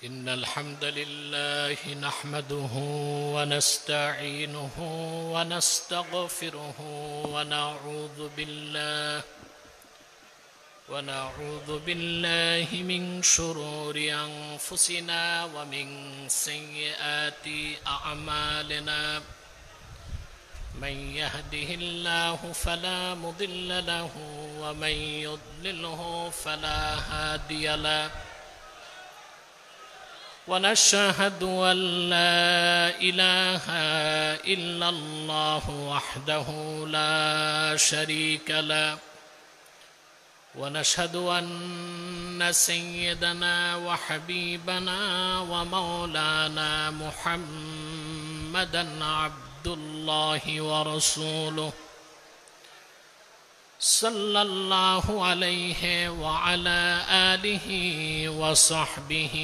إن الحمد لله نحمده ونستعينه ونستغفره ونعوذ بالله من شرور أنفسنا ومن سيئات أعمالنا من يهده الله فلا مضل له ومن يضلله فلا هادي له ونشهد أن لا إله إلا الله وحده لا شريك له ونشهد أن سيدنا وحبيبنا ومولانا محمدا عبد الله ورسوله صلى الله عليه وعلى آله وصحبه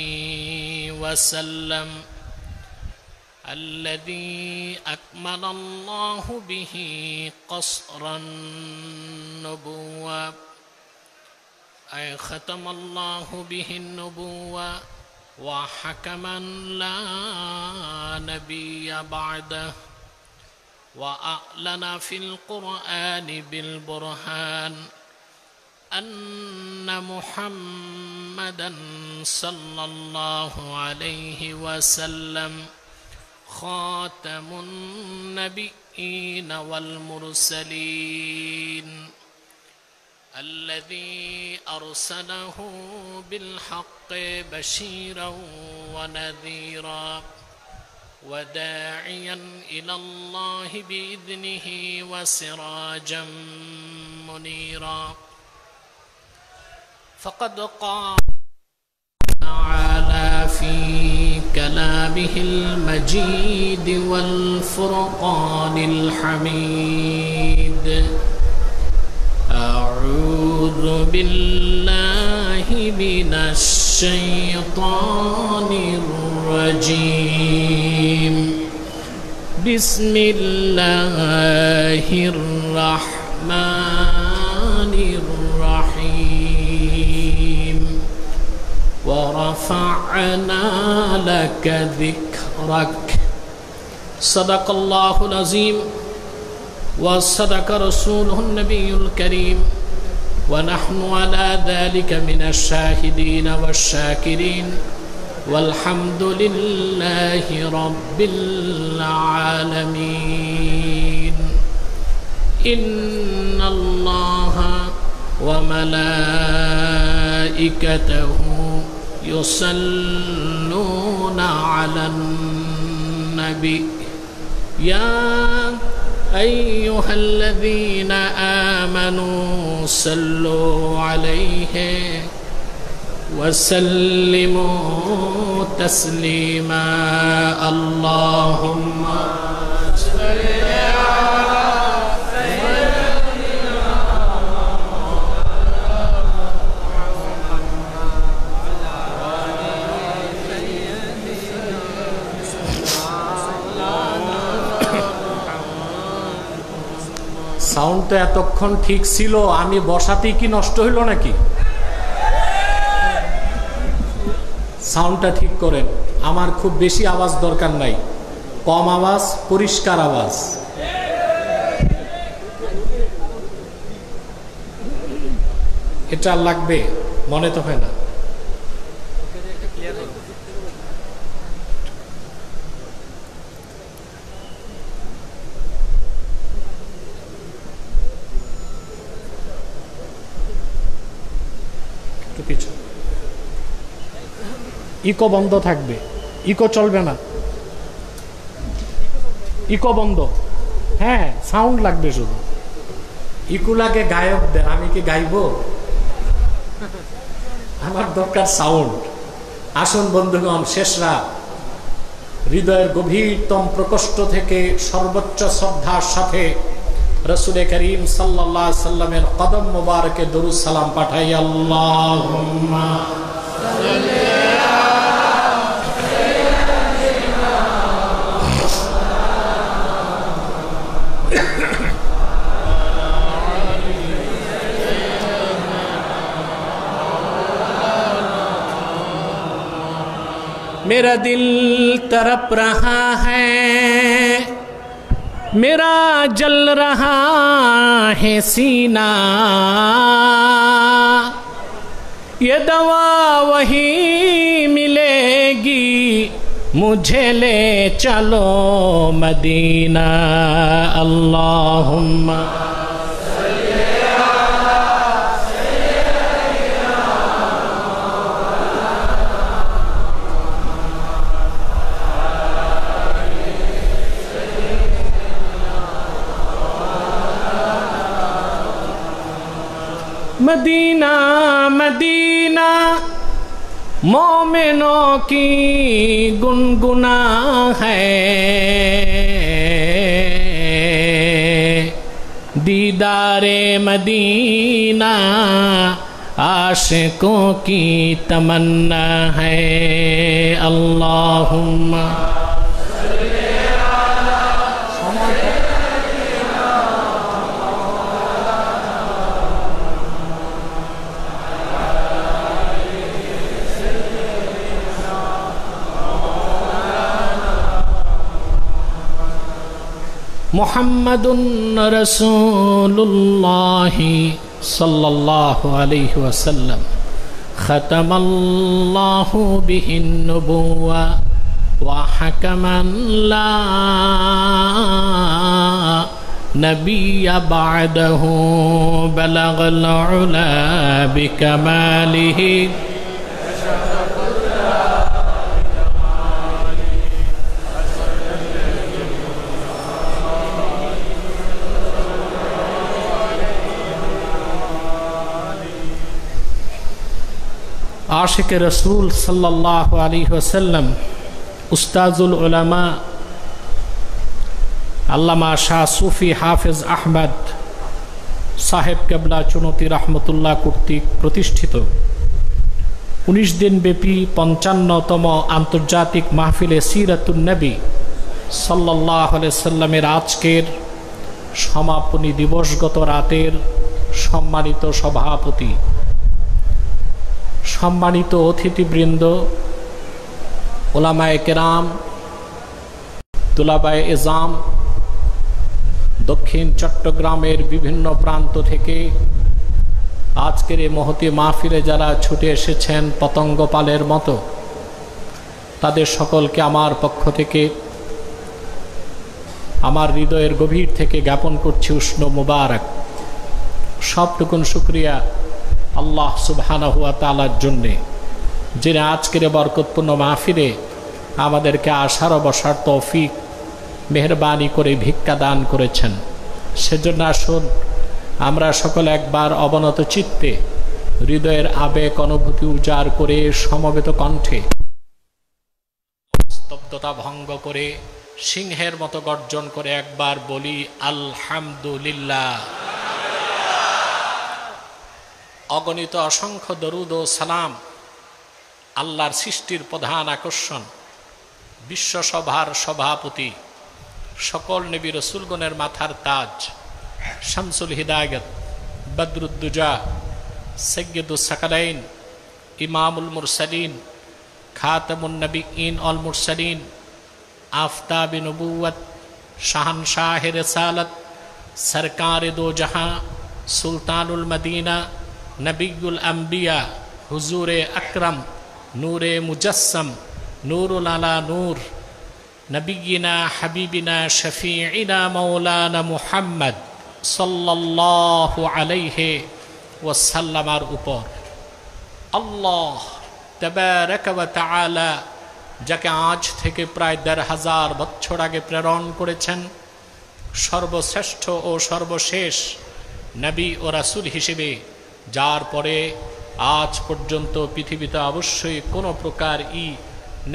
وسلم الذي أكمل الله به قصر النبوة أي ختم الله به النبوة وحكما لا نبي بعده وأعلن في القرآن بالبرهان أن محمدا صلى الله عليه وسلم خاتم النبيين والمرسلين الذي أرسله بالحق بشيرا ونذيرا وداعيا إلى الله بإذنه وسراجا منيرا فقد قال تعالى في كلامه المجيد والفرقان الحميد أعوذ بالله من الشيطان الرجيم بسم الله الرحمن الرحيم ورفعنا لك ذكرك صدق الله العظيم وصدق رسوله النبي الكريم ونحن على ذلك من الشاهدين والشاكرين والحمد لله رب العالمين إن الله وملائكته يصلون على النبي يا أيها الذين آمنوا صلوا عليه وسلموا تسليما اللهم صل على سيدنا সাউন্ডটা এতক্ষণ ঠিক ছিল, আমি বসাতেই কি নষ্ট হইল নাকি? সাউন্ডটা ঠিক করেন, আমার খুব বেশি আওয়াজ দরকার নাই, কম আওয়াজ, পরিষ্কার আওয়াজ। এটা লাগবে মনে তো হয় না। ইকো বন্ধ থাকবে, ইকো চলবে না, ইকো বন্ধ। হ্যাঁ, সাউন্ড লাগবে শুধু। ইকো লাগে গায়কদের, আমি কি গাইব? আমার দরকার সাউন্ড। আসুন বন্ধুগণ, শেষ রাত, হৃদয়ের গভীরতম প্রকোষ্ঠ থেকে সর্বোচ্চ শ্রদ্ধার সাথে রাসূল করিম সাল্লাল্লাহু আলাইহি সাল্লামের কদম মোবারকে দরুদ সালাম পাঠাই। আল্লাহুম্মা সাল্লি मेरा दिल तड़प रहा है, मेरा जल रहा है सीना, ये दवा वही मिलेगी, मुझे ले चलो मदीना। अल्लाहुम्मा मदीना मदीना मोमिनों की गुनगुना है, दीदारे मदीना आशिकों की तमन्ना है। अल्लाहुम्मा मुहम्मदुन रसूलुल्लाहि सल्लल्लाहु अलैहि वसल्लम ख़तमल्लाहु बिहिन नुबुव्वा व हकमन ला नबिय्य बअदहु बलगल उला बिकमालिहि। आशिक रसूल सल्लल्लाहु अलैहि वसल्लम उस्ताजुल उलमा अल्लामा शाह सूफी हाफिज अहमद साहेब केबला चुनौती रहमतुल्लाह কর্তৃক প্রতিষ্ঠিত 19 দিন ব্যাপী 55তম আন্তর্জাতিক মাহফিলে সিরাতুন নবী সাল্লাল্লাহু আলাইহি সাল্লামের আজকের সমাপনী দিবসগত রাতের সম্মানিত সভাপতি, সম্মানিত অতিথিবৃন্দ, ওলামায়ে কেরাম, তুলাবায়ে এজাম, দক্ষিণ চট্টগ্রামের বিভিন্ন প্রান্ত থেকে আজকের এই মহতী মাহফিলে যারা ছুটে এসেছেন পতঙ্গপালের মতো, তাদের সকলকে আমার পক্ষ থেকে আমার হৃদয়ের গভীর থেকে জ্ঞাপন করছি উষ্ণ মুবারক। সবটুকুন শুকরিয়া আল্লাহ সুবহানাহু ওয়া তাআলার জন্যে, যিনি আজকের বরকতপূর্ণ মাহফিলে আমাদেরকে আসার ও বসার তৌফিক মেহরবানি করে ভিক্ষা দান করেছেন। সেজন্য আসুন আমরা সকলে একবার অবনত চিত্তে হৃদয়ের আবেগ অনুভূতি উজাড় করে সমবেত কণ্ঠে স্তব্ধতা ভঙ্গ করে সিংহের মতো গর্জন করে একবার বলি আলহামদুলিল্লাহ। অগণিত অসংখ্য দরুদ ও সালাম আল্লাহর সৃষ্টির প্রধান আকর্ষণ, বিশ্বসভার সভাপতি, সকল নবী রসুলগণের মাথার তাজ, শামসুল হিদায়াত, বদরুদ্দুজা, সৈয়দুস সাকালাইন, ইমামুল মুরসালিন, খাতামুন নবিয়্যিন ওয়াল মুরসালিন, আফতাবে নবুওয়াত, শাহনশাহে রিসালাত, সরকারে দো জাহাं, সুলতানুল মদিনা, নবিয়ুল আম্বিয়া, হুজুরে আকরম, নূরে মুজস্সম, নূরুল আলা নূর, নবিয়িনা হাবিবিনা শফিঈনা মাওলানা মুহাম্মদ সাল্লাল্লাহু আলাইহি ওয়াসাল্লামের উপর আল্লাহ তাবারাক ওয়া তাআলা যাকে আজ থেকে প্রায় ১৫০০ বছর আগে প্রেরণ করেছেন, সর্বশ্রেষ্ঠ ও সর্বশেষ নবী ও রাসূল হিসেবে, যার পরে আজ পর্যন্ত পৃথিবীতে অবশ্যই কোনো প্রকার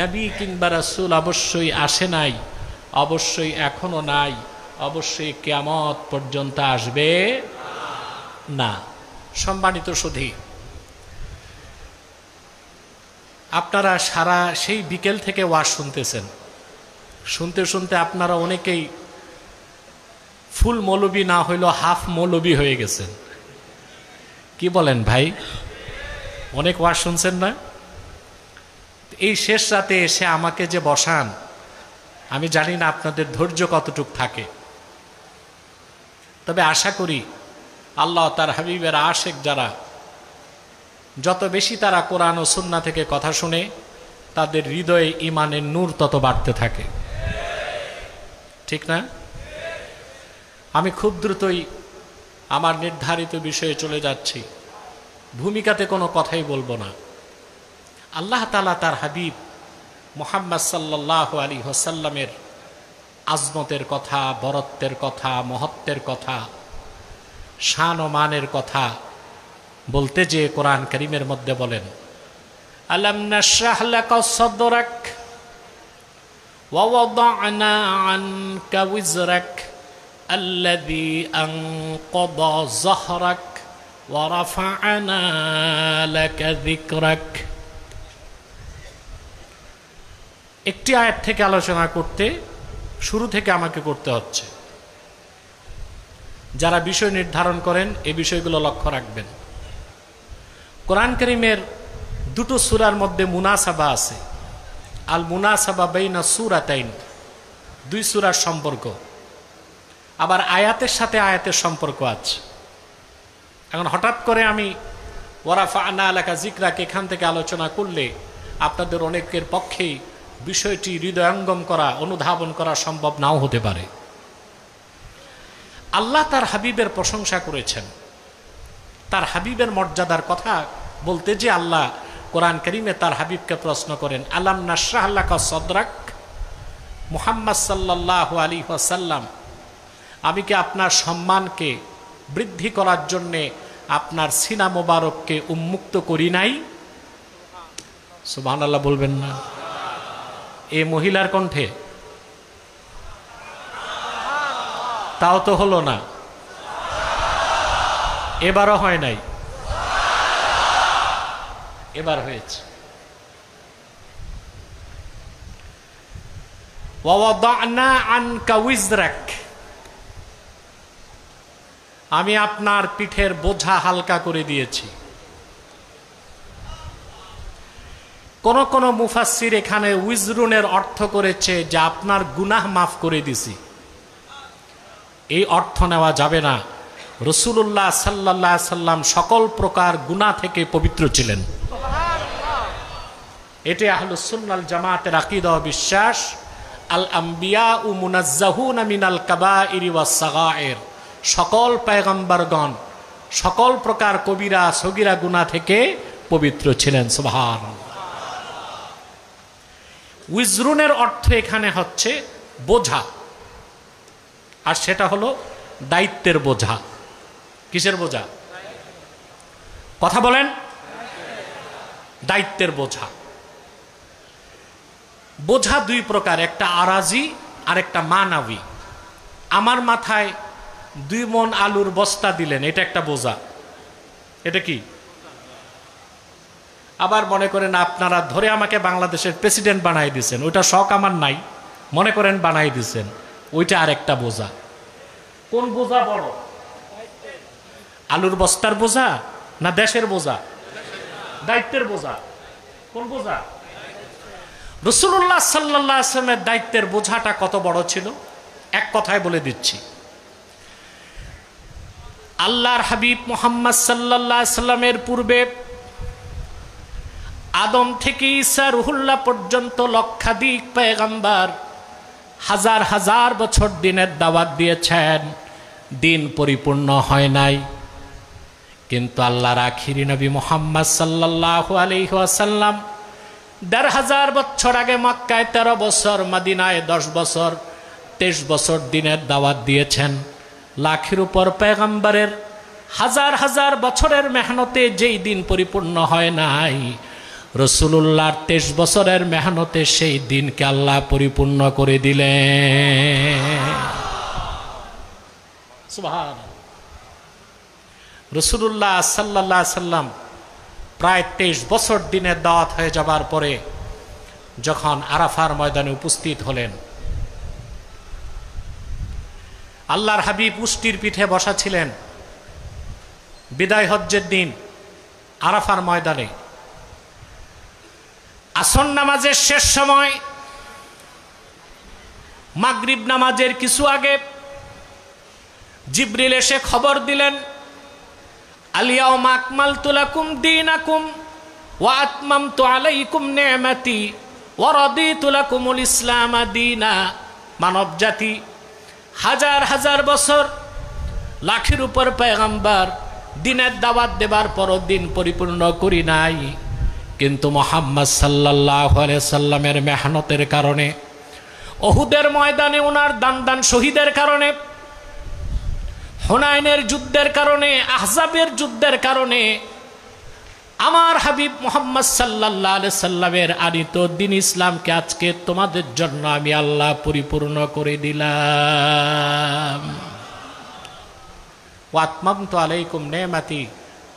নবী কিংবা রাসূল অবশ্যই আসে নাই, অবশ্যই এখনো নাই, অবশ্যই কিয়ামত পর্যন্ত আসবে না। সম্মানিত সুধী, আপনারা সারা সেই বিকেল থেকে ওয়াজ শুনতেছেন, শুনতে শুনতে আপনারা অনেকেই ফুল মৌলবী না হইলেও হাফ মৌলবী হয়ে গেছেন। কি বলেন ভাই? অনেক ওয়াজ শুনছেন না? এই শেষ রাতে এসে আমাকে যে বসান, আমি জানি না আপনাদের ধৈর্য কতটুক থাকে, তবে আশা করি আল্লাহ তার হাবিবের আশেক যারা, যত বেশি তারা কোরআন ও সুন্নাহ থেকে কথা শুনে, তাদের হৃদয়ে ঈমানের নূর তত বাড়তে থাকে, ঠিক না? আমি খুব দ্রুতই আমার নির্ধারিত বিষয়ে চলে যাচ্ছি, ভূমিকাতে কোনো কথাই বলবো না। আল্লাহ তাআলা তার হাবিব মুহাম্মদ সাল্লাল্লাহু আলাইহি ওয়াসাল্লামের আজমতের কথা, বরত্বের কথা, মহত্বের কথা, শান ও মানের কথা বলতে যে কোরআন কারীমের মধ্যে বলেন, আলাম নাশরাহ লাকা সাদরাক ওয়া ওয়াদা'না আনকা ওয়িজরাক আল্লাযী আনকাযা যাহরাক ওয়া রাফা'না লাকা যিকরাক। একটি আয়াত থেকে আলোচনা করতে শুরু থেকে আমাকে করতে হচ্ছে। যারা বিষয় নির্ধারণ করেন এই বিষয়গুলো লক্ষ্য রাখবেন। কোরআন কারীমের দুটো সূরার মধ্যে মুনাসাবা আছে, আল মুনাসাবা বাইনা সূরাতাইন, দুই সূরার সম্পর্ক, আবার আয়াতের সাথে আয়াতের সম্পর্ক আছে। এখন হঠাৎ করে আমি ওয়ারাফা'না লাকা যিকরাক এখান থেকে আলোচনা করলে আপনাদের অনেকের পক্ষেই বিষয়টি হৃদয়ঙ্গম করা, অনুধাবন করা সম্ভব নাও হতে পারে। আল্লাহ তার হাবিবের প্রশংসা করেছেন, তার হাবিবের মর্যাদার কথা বলতে যে আল্লাহ কোরআন কারীমে তার হাবিবকে প্রশ্ন করেন, আলাম নাশরাহ লাকা সাদরাক, মুহাম্মদ সাল্লাল্লাহু আলাইহি ওয়াসাল্লাম, আমি কি আপনার সম্মানকে বৃদ্ধি করার জন্যে আপনার সিনা মোবারককে উন্মুক্ত করি নাই? সুবহানাল্লাহ বলবেন না? এই মহিলার কণ্ঠে তাও তো হলো না, এবারও হয় নাই, এবার হয়েছে। ওয়া ওয়াদা'না আনকা ওয়িজরাক, আমি আপনার পিঠের বোঝা হালকা করে দিয়েছি। কোন কোন মুফাসসির এখানে উইজরুনের অর্থ করেছে যে আপনার গুনাহ মাফ করে দিছি। এই অর্থ নেওয়া যাবে না। রাসূলুল্লাহ সাল্লাল্লাহু আলাইহি সাল্লাম সকল প্রকার গুনাহ থেকে পবিত্র ছিলেন। এটি আহলুস সুন্নাহ ওয়াল জামাতের আকীদা ও বিশ্বাস। আল আম্বিয়াউ মুনাজ্জাহুনা মিনাল কাবাইরি ওয়াস সাগায়ের, সকল পয়গম্বরগণ সকল প্রকার কবিরা সগীরা গুনাহ থেকে পবিত্র ছিলেন। সুবহানাল্লাহ। উইজরুনের অর্থ এখানে হচ্ছে বোঝা, আর সেটা হলো দায়িত্বের বোঝা। কিসের বোঝা? কথা বলেন। দায়িত্বের বোঝা। বোঝা দুই প্রকার, একটা আরাজি আর একটা মানাবি। আমার মাথায় 2 মণ আলুর বস্তা দিলেন, এটা একটা বোঝা। এটা কি? আবার মনে করেন আপনারা ধরে আমাকে বাংলাদেশের প্রেসিডেন্ট বানাই দিয়েছেন, ওইটা শখ আমার নাই, মনে করেন বানাই দিয়েছেন, ওইটা আরেকটা বোঝা। কোন বোঝা বড়? আলুর বস্তার বোঝা না দেশের বোঝা? দায়িত্বের বোঝা। কোন বোঝা? রাসূলুল্লাহ সাল্লাল্লাহু আলাইহি ওয়াসাল্লামের দায়িত্বের বোঝাটা কত বড় ছিল এক কথায় বলে দিচ্ছি। আল্লাহর হাবিব মুহাম্মদ সাল্লাল্লাহু আলাইহি ওয়াসাল্লামের পূর্বে আদম থেকে ঈসা রুহুল্লাহ পর্যন্ত লক্ষাধিক পয়গম্বর হাজার হাজার বছর দিনের দাওয়াত দিয়েছেন, দিন পরিপূর্ণ হয় নাই। কিন্তু আল্লাহর আখিরি নবী মুহাম্মদ সাল্লাল্লাহু আলাইহি ওয়াসাল্লাম ১৫০০ বছর আগে মক্কায় ১৩ বছর, মদিনায় ১০ বছর, ২৩ বছর দিনের দাওয়াত দিয়েছেন। লাখের উপর পয়গম্বরের হাজার হাজার বছরের মেহনতে যেই দিন পরিপূর্ণ হয় নাই, রাসূলুল্লাহর ২৩ বছরের মেহনতে সেই দিনকে আল্লাহ পরিপূর্ণ করে দিলেন। সুবহানাল্লাহ। রাসূলুল্লাহ সাল্লাল্লাহু আলাইহি সাল্লাম প্রায় ২৩ বছর দিনের দাওয়াত হয়ে যাবার পরে যখন আরাফার ময়দানে উপস্থিত হলেন, আল্লাহর হাবিব উষ্টির পিঠে বসা ছিলেন। বিদায় হজ্জের দিন আরাফার ময়দানে আসর নামাজের শেষ সময়, মাগরিব নামাজের কিছু আগে জিবরিল এসে খবর দিলেন, আলিয়াউমা আকমালতু লাকুম দীনাকুম ওয়া আতমামতু আলাইকুম নি'মাতি ওয়া রাদিতু লাকুমুল ইসলাম দীনা। মানব জাতি হাজার হাজার বছর লাখের উপর পয়গম্বর দিনের দাওয়াত দেবার পরও দিন পরিপূর্ণ করি নাই, কিন্তু মুহাম্মদ সাল্লাল্লাহু আলাইহি সাল্লামের মেহনতের কারণে, উহুদের ময়দানে ওনার দান শহীদের কারণে, হুনাইনের যুদ্ধের কারণে, আহজাবের যুদ্ধের কারণে আমার হাবিব মুহাম্মদ সাল্লাল্লাহু আলাইহি সাল্লামের আনিত দ্বীন ইসলামকে আজকে তোমাদের জন্য আমি আল্লাহ পরিপূর্ণ করে দিলাম। ওয়া আতমামতু আলাইকুম নি'মাতি,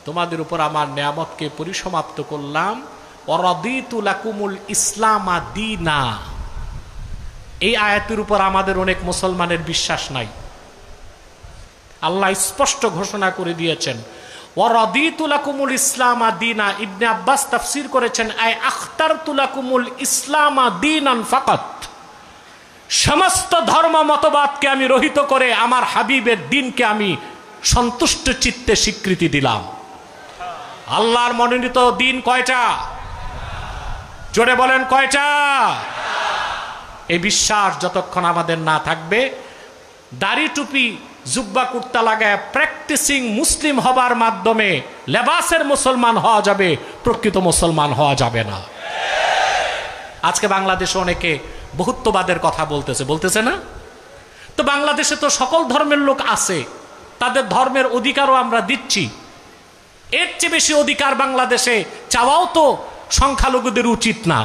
তোমাদের উপর আমার নিয়ামতকে পরিসমাপ্ত করলাম। ওয়া রাদিতু লাকুমুল ইসলাম দীনা। এই আয়াতের উপর আমাদের অনেক মুসলমানের বিশ্বাস নাই। আল্লাহ স্পষ্ট ঘোষণা করে দিয়েছেন, ওয়া রাদিতু লাকুমুল ইসলাম দীনা। ইবনে আব্বাস তাফসীর করেছেন, আই আখতারতু লাকুমুল ইসলাম দীনান ফাকাত। সমস্ত ধর্ম মতবাদকে আমি রহিত করে আমার হাবিবের দ্বীনকে আমি সন্তুষ্ট চিত্তে স্বীকৃতি দিলাম। আল্লাহর মনোনীত দ্বীন কয়টা? জোরে বলেন কয়টা? এই বিশ্বাস যতক্ষণ আমাদের না থাকবে, দাড়ি টুপি জুব্বা কুর্তা লাগায় প্র্যাকটিসিং মুসলিম হবার মাধ্যমে লেবাসের মুসলমান হওয়া যাবে, প্রকৃত মুসলমান হওয়া যাবে না। আজকে বাংলাদেশে অনেকে বহুত্ববাদের কথা বলতেছে না? তো বাংলাদেশে তো সকল ধর্মের লোক আছে, তাদের ধর্মের অধিকারও আমরা দিচ্ছি। এর চেয়ে বেশি অধিকার বাংলাদেশে চাওয়াও তো সংখ্যালঘুদের উচিত না।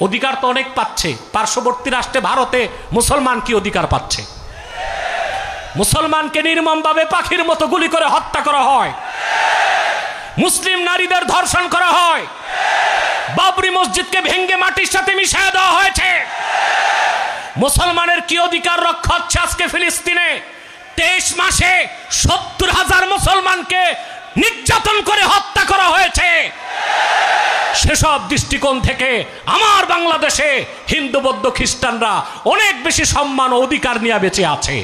অধিকার তো অনেক পাচ্ছে। পার্শ্ববর্তী রাষ্ট্রে ভারতে মুসলমান কি অধিকার পাচ্ছে? মুসলমানকে নির্মমভাবে পাখির মতো গুলি করে হত্যা করা হয়, মুসলিম নারীদের ধর্ষণ করা হয়, বাবরি মসজিদকে ভেঙ্গে মাটির সাথে মিশিয়ে দেওয়া হয়েছে। মুসলমানের কি অধিকার রক্ষা হচ্ছে আজকে ফিলিস্তিনে? 23 মাসে 70,000 মুসলমানকে নির্যাতন করে হত্যা করা হয়েছে। সেসব দৃষ্টিকোণ থেকে আমার বাংলাদেশে হিন্দু বৌদ্ধ খ্রিস্টানরা অনেক বেশি সম্মান ও অধিকার নিয়ে বেঁচে আছে।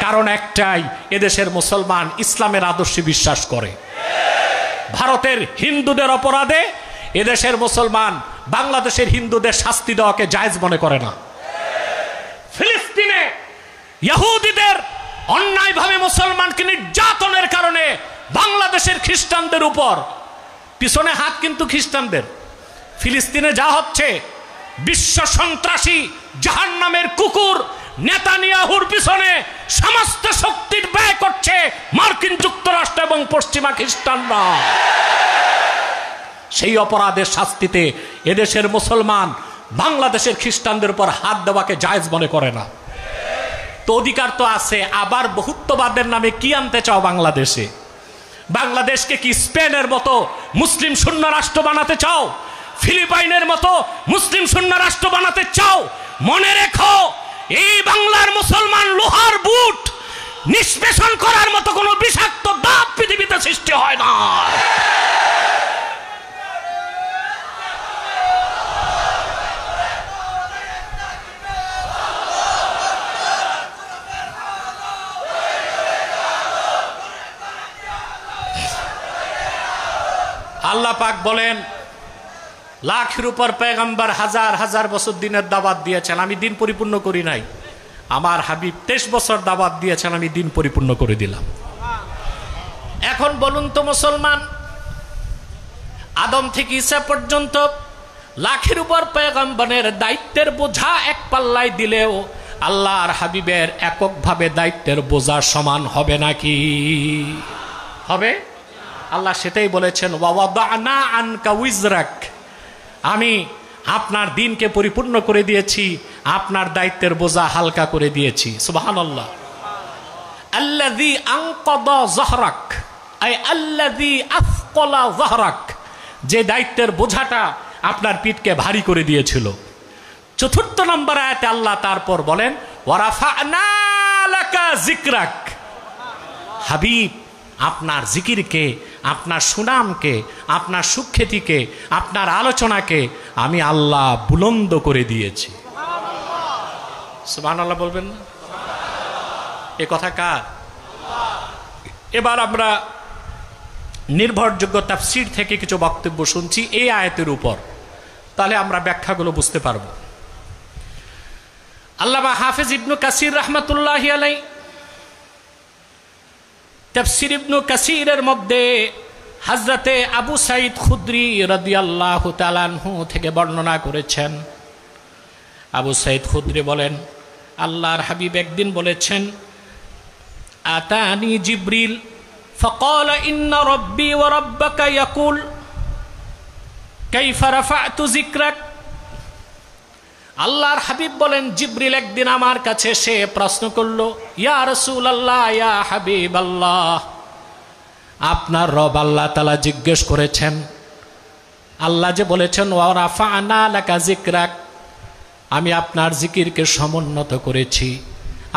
কারণ একটাই, এদেশের মুসলমান ইসলামের আদর্শে বিশ্বাস করে। ভারতের হিন্দুদের অপরাধে এদেশের মুসলমান বাংলাদেশের হিন্দুদের শাস্তি দেওয়াকে জায়েজ মনে করে না। ফিলিস্তিনে ইহুদিদের অন্যায়ভাবে মুসলমানকে নির্যাতনের কারণে বাংলাদেশের খ্রিস্টানদের উপর পিছনে হাত কিন্তু খ্রিস্টানদের। ফিলিস্তিনে যা হচ্ছে, বিশ্ব সন্ত্রাসী জাহান্নামের কুকুর নেতানিয়াহুর পিছনে সমস্ত শক্তির ব্যয় করছে মার্কিন যুক্তরাষ্ট্র এবং পশ্চিমা খ্রিস্টানরা। সেই অপরাধের শাস্তিতে এদেশের মুসলমান বাংলাদেশের খ্রিস্টানদের উপর হাত দেওয়াকে জায়েজ মনে করে না। তো অধিকার তো আছে, আবার বহুত্ববাদের নামে কি আনতে চাও বাংলাদেশে? বাংলাদেশকে কি স্পেনের মতো মুসলিম শূন্য রাষ্ট্র বানাতে চাও? ফিলিপাইনের মতো মুসলিম শূন্য রাষ্ট্র বানাতে চাও? মনে রেখো, এই বাংলার মুসলমান লোহার বুট নিষ্পেষণ করার মতো কোনো বিষাক্ত দাঁত পৃথিবীতে সৃষ্টি হয় না। আল্লাহ পাক বলেন, লাখের উপর পয়গম্বর হাজার হাজার বছর দিনের দাওয়াত দিয়েছেন, আমি দিন পরিপূর্ণ করি নাই। আমার হাবিব 23 বছর দাওয়াত দিয়েছেন, আমি দিন পরিপূর্ণ করে দিলাম। এখন বলুন তো মুসলমান, আদম থেকে ঈসা পর্যন্ত লাখের উপর পয়গম্বরের দায়িত্বের বোঝা এক পাল্লায় দিলেও আল্লাহর হাবিবের এককভাবে দায়িত্বের বোঝা সমান হবে নাকি? হবে? আল্লাহ সেটাই বলেছেন, ওয়াওয়াদানা আনকা উইজরাক, আমি আপনার দিনকে পরিপূর্ণ করে দিয়েছি, আপনার দায়িত্বের বোঝা হালকা করে দিয়েছি। সুবহানাল্লাহ। আল্লাযী আনকাদা যাহরাক, আই আল্লাযী আফকালা যাহরাক, যে দায়িত্বের বোঝাটা আপনার পিঠকে ভারী করে দিয়েছিল। 4 নম্বর আয়াতে আল্লাহ তারপর বলেন, ওয়ারাফা'না লাকা যিকরাক, হাবিব আপনার জিকিরকে আপনার সুনামকে, আপনার সুখ্যাতিকে, আপনার আলোচনাকে আমি আল্লাহ বুলন্দ করে দিয়েছি। সুবহানাল্লাহ বলবেন না? এ কথা কার? এবার আমরা নির্ভরযোগ্য তাফসীর থেকে কিছু বক্তব্য শুনছি এই আয়াতের উপর, তাহলে আমরা ব্যাখ্যাগুলো বুঝতে পারব। আল্লামা হাফেজ ইবনু কাসির রাহমাতুল্লাহি আলাইহি তাফসীর ইবনু কাসিরের মধ্যে হযরতে আবু সাঈদ খুদরি রাদিয়াল্লাহু তাআলা আনহু থেকে বর্ণনা করেছেন। আবু সাঈদ খুদরি বলেন, আল্লাহর হাবিব একদিন বলেছেন, আতানি জিবরিল ফাকালা ইন্না রাব্বি ওয়া রাব্বাকা ইয়াকুল কাইফা রাফা'তু যিকরাক। আল্লাহর হাবিব বলেন, জিবরিল একদিন আমার কাছে এসে প্রশ্ন করলো, ইয়া রাসূলুল্লাহ, ইয়া হাবিবাল্লাহ, আপনার রব আল্লাহ তাআলা জিজ্ঞেস করেছেন, আল্লাহ যে বলেছেন ওয়া রাফা'না লাকা যিকরাক, আমি আপনার জিকিরকে সমুন্নত করেছি,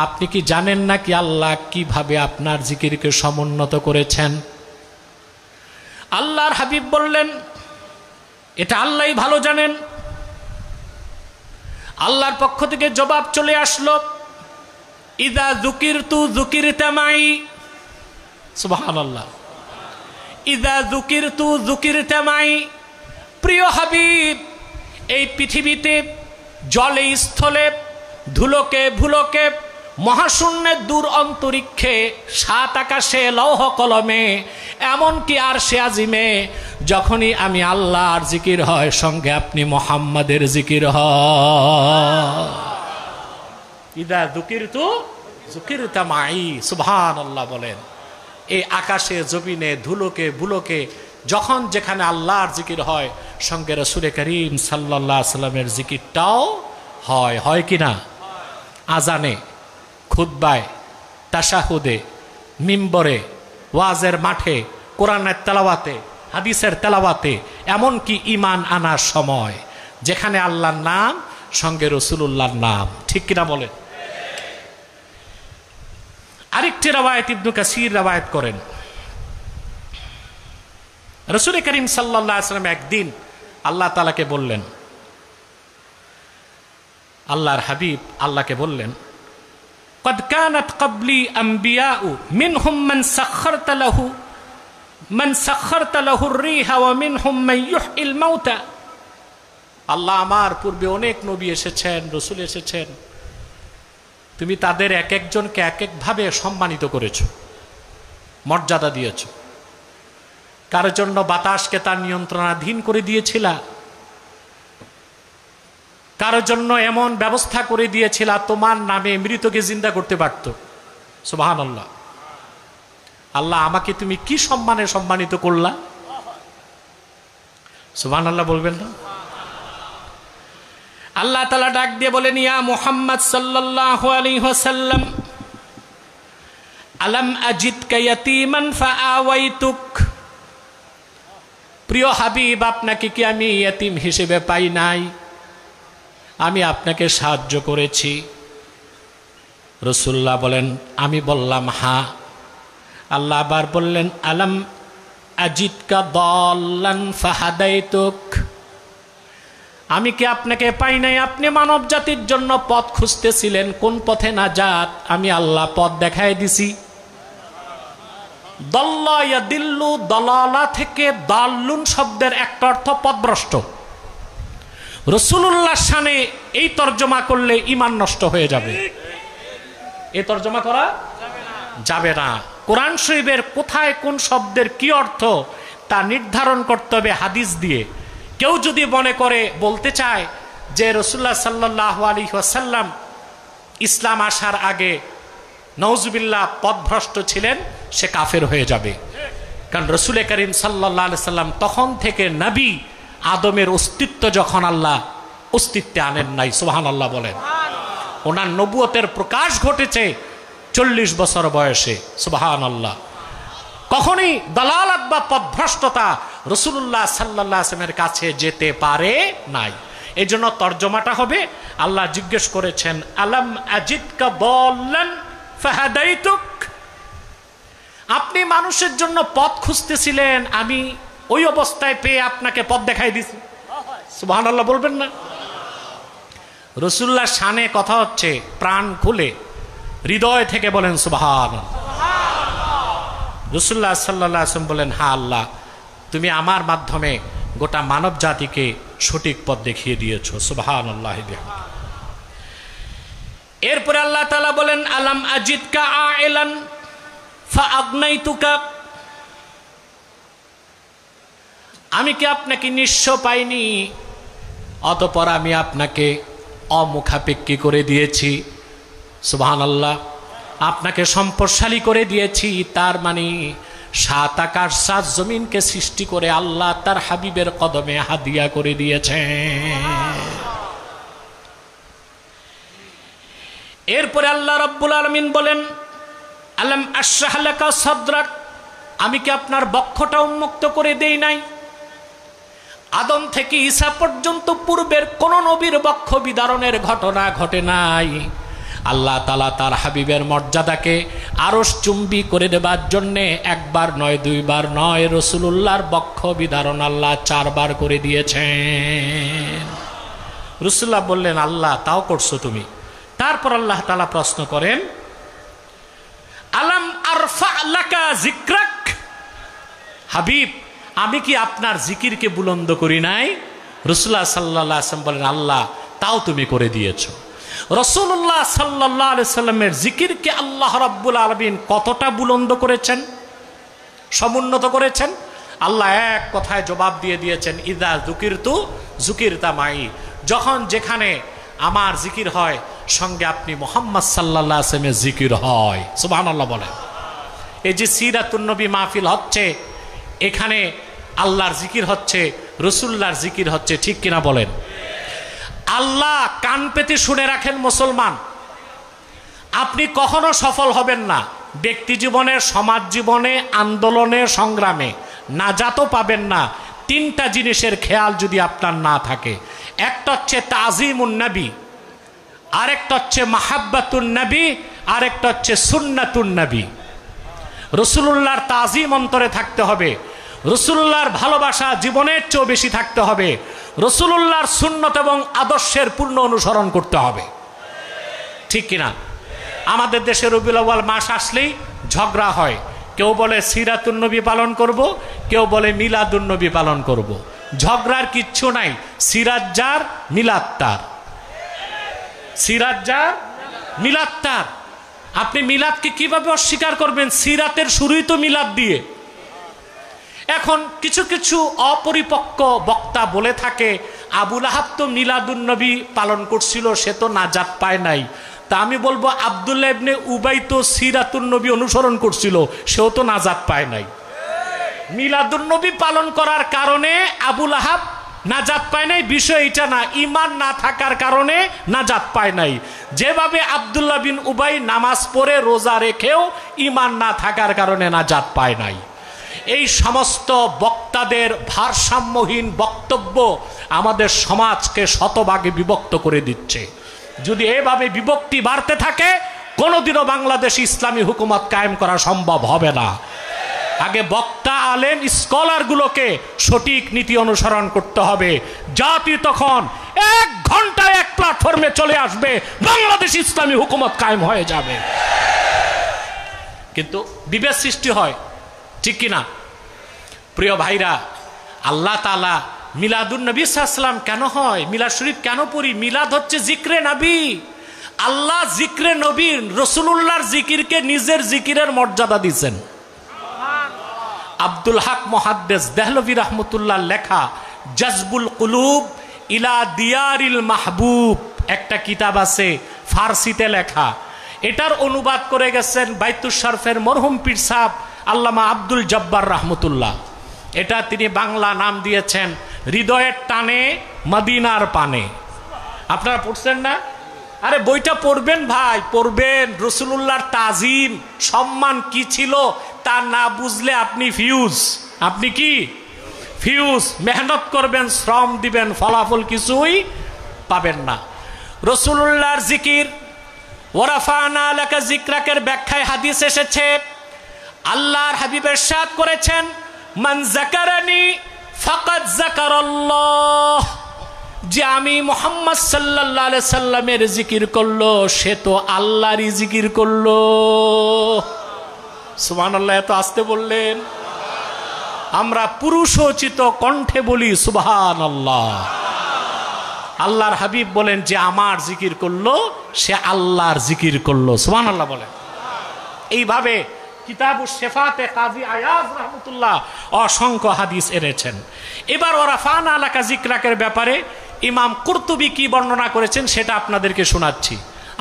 আপনি কি জানেন না কি আল্লাহ কিভাবে আপনার জিকিরকে সমুন্নত করেছেন? আল্লাহর হাবিব বললেন, এটা আল্লাহই ভালো জানেন। আল্লাহর পক্ষ থেকে জবাব চলে আসলো, ইদা যুকিরতু যুকিরতা মাই। সুবহানাল্লাহ। ইদা যুকিরতু যুকিরতা মাই। প্রিয় হাবিব, এই পৃথিবীতে জলে স্থলে, ধুলোকে ভুলোকে, মহাশূন্যের দূর অন্তরিক্ষে, সাত আকাশে, লৌহ কলমে, এমনকি আরশে আজিমে, যখনই আমি আল্লাহর জিকির হয় সঙ্গে আপনি মুহাম্মাদের জিকির হয়। ইদা যুকিরতু যুকিরতা মাই। সুবহানাল্লাহ বলেন। এই আকাশে জমিনে ধুলোকে ভুলোকে যখন যেখানে আল্লাহর জিকির হয় সঙ্গে রাসূল করিম সাল্লাল্লাহু আলাইহি সাল্লামের জিকিরটাও হয়। হয় কি না? আজানে, খুতবায়, তাশাহুদে, মিম্বরে, ওয়াজের মাঠে, কোরআনের তেলাওয়াতে, হাদিসের তেলাওয়াতে, এমনকি ঈমান আনার সময় যেখানে আল্লাহর নাম সঙ্গে রাসূলুল্লাহর নাম। ঠিক কিনা বলেন? আরেকটি রওয়ায়াত ইবনু কাসির রওয়ায়াত করেন, রাসূল করিম সাল্লাল্লাহু আলাইহি ওয়াসাল্লাম একদিন আল্লাহ তাআলাকে বললেন, আল্লাহর হাবিব আল্লাহকে বললেন, قد كانت قبلي أنبياء منهم من سخرت له الريح ومنهم من يحيي الموتى। আল্লাহ, আমার পূর্বে অনেক নবী এসেছেন, রাসূল এসেছেন, তুমি তাদের এক একজনকে এক একভাবে সম্মানিত করেছো, মর্যাদা দিয়েছো। কার জন্য বাতাসকে তার নিয়ন্ত্রণাধীন করে দিয়েছিলা, কারোর জন্য এমন ব্যবস্থা করে দিয়েছিল তোমার নামে মৃতকে জিন্দা করতে পারত। সুবহানাল্লাহ। আল্লাহ, আমাকে তুমি কি সম্মানে সম্মানিত করলা? সুবহানাল্লাহ বলবেন না? আল্লাহ তাআলা ডাক দিয়ে বলেন, ইয়া মুহাম্মদ সাল্লাল্লাহু আলাইহি ওয়াসাল্লাম, আলাম আজিদকা ইয়াতীমান ফাআওয়াইতুক। প্রিয় হাবিব, আপনাকে কি আমি ইয়তীম হিসেবে পাই নাই? আমি আপনাকে সাহায্য করেছি। রাসূলুল্লাহ বলেন, আমি বললাম হ্যাঁ। আল্লাহ আবার বললেন, আলাম আজিদকা দাল্লান ফাহাদাইতুক। আমি কি আপনাকে পাই নাই? আপনি মানব জাতির জন্য পথ খুঁজতেছিলেন, কোন পথে নাজাত, আমি আল্লাহ পথ দেখাই দিছি। দাল্লা ইয়াদিল্লু, দালালা থেকে দাল্লুন শব্দের একটা অর্থ পথভ্রষ্ট। রাসূলুল্লাহর শানে এই তর্জমা করলে ঈমান নষ্ট হয়ে যাবে। এই তর্জমা করা যাবে না। কোরআন শরীফের কোথায় কোন শব্দের কি অর্থ তা নির্ধারণ করতে হবে হাদিস দিয়ে। কেউ যদি মনে করে বলতে চায় যে রাসূলুল্লাহ সাল্লাল্লাহু আলাইহি ওয়াসাল্লাম ইসলাম আসার আগে নাউজুবিল্লাহ পথভ্রষ্ট ছিলেন, সে কাফের হয়ে যাবে। কারণ রাসূল করিম সাল্লাল্লাহু আলাইহি ওয়াসাল্লাম তখন থেকে নবী, আদমের অস্তিত্ব যখন আল্লাহ অস্তিত্বে আনেন নাই। সুবহানাল্লাহ বলেন। ওনার নবুয়তের প্রকাশ ঘটেছে 40 বছর বয়সে। সুবহানাল্লাহ। কখনই দালালাত বা পথভ্রষ্টতা রাসূলুল্লাহ সাল্লাল্লাহু আলাইহি ওয়াসাল্লামের কাছে যেতে পারে নাই। এই জন্য তর্জমাটা হবে, আল্লাহ জিজ্ঞেস করেছেন, আলাম আজিদকা দাল্লান ফাহাদাইতুক। আপনি মানুষের জন্য পথ খুঁজতেছিলেন, আমি ওই অবস্থায় পেয়ে আপনাকে পথ দেখাই দিছি। সুবহানাল্লাহ বলবেন না? রাসূলুল্লাহর শানে কথা হচ্ছে, প্রাণ খুলে হৃদয় থেকে বলেন সুবহানাল্লাহ। রাসূলুল্লাহ সাল্লাল্লাহু আলাইহি ওয়াসাল্লাম বলেন, হ্যাঁ আল্লাহ, তুমি আমার মাধ্যমে গোটা মানব জাতিকে সঠিক পথ দেখিয়ে দিয়েছো। সুবহানাল্লাহ। এরপরে আল্লাহ তাআলা বলেন, আলাম আজিদকা আইলান ফাআগনাইতুকা, আমি কি আপনাকে নিঃস্ব পাইনি, অতঃপর আমি আপনাকে অমুখাপেক্ষী করে দিয়েছি। সুবহানাল্লাহ। আপনাকে সম্পদশালী করে দিয়েছি, তার মানে 7 আকাশ 7 জমিনকে সৃষ্টি করে আল্লাহ তার হাবিবের কদমে হাদিয়া করে দিয়েছেন। এরপরে আল্লাহ রাব্বুল আলামিন বলেন, আলাম আশরাহ লাকা সাদরাক, আমি কি আপনার বক্ষটা উন্মুক্ত করে দেই নাই? আদম থেকে ঈসা পর্যন্ত পূর্বের কোন নবীর বক্ষ বিদারণের ঘটনা ঘটে নাই। আল্লাহ তাআলা তার হাবিবের মর্যাদাকে আরশ চুম্বি করে দেবার জন্যে একবার নয়, দুইবার নয়, রাসূলুল্লাহর বক্ষ বিদারণ আল্লাহ 4 বার করে দিয়েছেন। রাসূলুল্লাহ বললেন, আল্লাহ তাও করছো তুমি? তারপর আল্লাহ তাআলা প্রশ্ন করেন, আলাম আরফা লাকা যিকরাক, হাবিব আমি কি আপনার জিকিরকে বুলন্দ করি নাই? রাসূলুল্লাহ সাল্লাল্লাহু আলাইহি ওয়াসাল্লাম বলেন, আল্লাহ তাও তুমি করে দিয়েছো। রাসূলুল্লাহ সাল্লাল্লাহু আলাইহি ওয়াসাল্লামের জিকিরকে আল্লাহ রাব্বুল আলামিন কতটা বুলন্দ করেছেন, সমুন্নত করেছেন? আল্লাহ এক কথায় জবাব দিয়ে দিয়েছেন, ইযা যুকিরতু যুকিরতা মাই, যখন যেখানে আমার জিকির হয় সঙ্গে আপনি মুহাম্মদ সাল্লাল্লাহু আলাইহি ওয়াসাল্লামের জিকির হয়। সুবহানাল্লাহ বলেন। এই যে সিরাতুন নবী মাহফিল হচ্ছে, এখানে আল্লাহর জিকির হচ্ছে, রাসূলুল্লাহর জিকির হচ্ছে, ঠিক কিনা বলেন? আল্লাহ কান পেতে শুনে রাখেন মুসলমান, আপনি কখনো সফল হবেন না ব্যক্তি জীবনে, সমাজ জীবনে, আন্দোলনে, সংগ্রামে, নাজাতও পাবেন না 3টা জিনিসের খেয়াল যদি আপনার না থাকে। একটা হচ্ছে তাজিমুন নবী, আরেকটা হচ্ছে মাহাব্বাতুন নবী, আরেকটা হচ্ছে সুন্নাতুন নবী। রাসূলুল্লাহর তাজিম অন্তরে থাকতে হবে, রাসূলুল্লাহর ভালোবাসা জীবনের চেয়ে বেশি থাকতে হবে, রাসূলুল্লাহর সুন্নত এবং আদর্শের পূর্ণ অনুসরণ করতে হবে, ঠিক কিনা? আমাদের দেশে রবিউল আউয়াল মাস আসলেই ঝগড়া হয়, কেউ বলে সিরাতুন নবী পালন করব, কেউ বলে মিলাদুন নবী পালন করব। ঝগড়ার কিচ্ছু নাই, সিরাত যার মিলাদ তার, সিরাত যার মিলাদ তার। আপনি মিলাদকে কিভাবে অস্বীকার করবেন? সিরাতের শুরুই তো মিলাদ দিয়ে। এখন কিছু কিছু অপরিপক্ক বক্তা বলে থাকে, আবু লাহাব তো মিলাদুন নবী পালন করছিল, সে তো নাজাত পায় নাই। তা আমি বলবো, আব্দুল্লাহ ইবনে উবাই তো সিরাতুন নবী অনুসরণ করছিল, সেও তো নাজাত পায় নাই। মিলাদুন নবী পালন করার কারণে আবু লাহাব নাজাত পায় নাই, বিষয় এটা না, ঈমান না থাকার কারণে নাজাত পায় নাই। যেভাবে আব্দুল্লাহ বিন উবাই নামাজ পড়ে রোজা রেখেও ঈমান না থাকার কারণে নাজাত পায় নাই। এই সমস্ত বক্তাদের ভারসাম্যহীন বক্তব্য আমাদের সমাজকে শতভাগে বিভক্ত করে দিচ্ছে। যদি এভাবে বিভক্তি বাড়তে থাকে, কোনোদিনও বাংলাদেশ ইসলামী হুকুমত কায়েম করা সম্ভব হবে না। আগে বক্তা, আলেম, স্কলারগুলোকে সঠিক নীতি অনুসরণ করতে হবে, জাতি তখন 1 ঘন্টায় 1 প্ল্যাটফর্মে চলে আসবে, বাংলাদেশ ইসলামী হুকুমত কায়েম হয়ে যাবে। কিন্তু বিভেদ সৃষ্টি হয়, ঠিক কিনা? প্রিয় ভাইরা, আল্লাহ তাআলা মিলাদুন নবী সাল্লাল্লাহু আলাইহি ওয়াসাল্লাম কেন হয়, মিলাদ শরীফ কেন পড়ি? মিলাদ হচ্ছে জিক্রে নবী। আল্লাহ জিক্রে নবী, রাসূলুল্লাহর জিকিরকে নিজের জিকিরের মর্যাদা দিয়েছেন। আব্দুল হক মুহাদ্দিস দেহলভী রাহমাতুল্লাহ লেখা জাজবুল কুলুব ইলা দিয়ারিল মাহবুব একটা কিতাব আছে, ফার্সিতে লেখা। এটার অনুবাদ করে গেছেন বাইতুশ শরফের মরহুম পীর সাহেব আল্লামা আব্দুল জব্বার রাহমাতুল্লাহ। এটা তিনি বাংলা নাম দিয়েছেন হৃদয়ের টানে মদিনার পানে। আপনারা পড়ছেন না? আরে বইটা পড়বেন ভাই, পড়বেন। রাসূলুল্লাহর তাজিম, সম্মান কি ছিল তা না বুঝলে আপনি ফিউজ। আপনি কি ফিউজ? মেহনত করবেন, শ্রম দিবেন, ফলাফল কিছুই পাবেন না। রাসূলুল্লাহর জিকির ওয়ারাফানা লাকা যিকরাকের ব্যাখ্যায় হাদিস এসেছে, আল্লাহর হাবিব ইরশাদ করেছেন, মান যাকারানি ফাকাদ যাকারাল্লাহ, যে আমি মুহাম্মদ সাল্লাল্লাহু আলাইহি সাল্লামের জিকির করলো সে তো আল্লাহরই জিকির করলো। সুবহানাল্লাহ। এত আস্তে বললেন? আমরা পুরুষোচিত কণ্ঠে বলি সুবহানাল্লাহ। আল্লাহর হাবিব বলেন যে আমার জিকির করলো সে আল্লাহর জিকির করলো। সুবহানাল্লাহ বলেন। এইভাবে কিতাবুশ শিফাতে কাজী আয়াজ রাহমাতুল্লাহ অসংখ্য হাদিস এনেছেন। এবার ওরাফানা লাকা যিকরাকের ব্যাপারে ইমাম কুরতুবী কি বর্ণনা করেছেন সেটা আপনাদেরকে শোনাচ্ছি।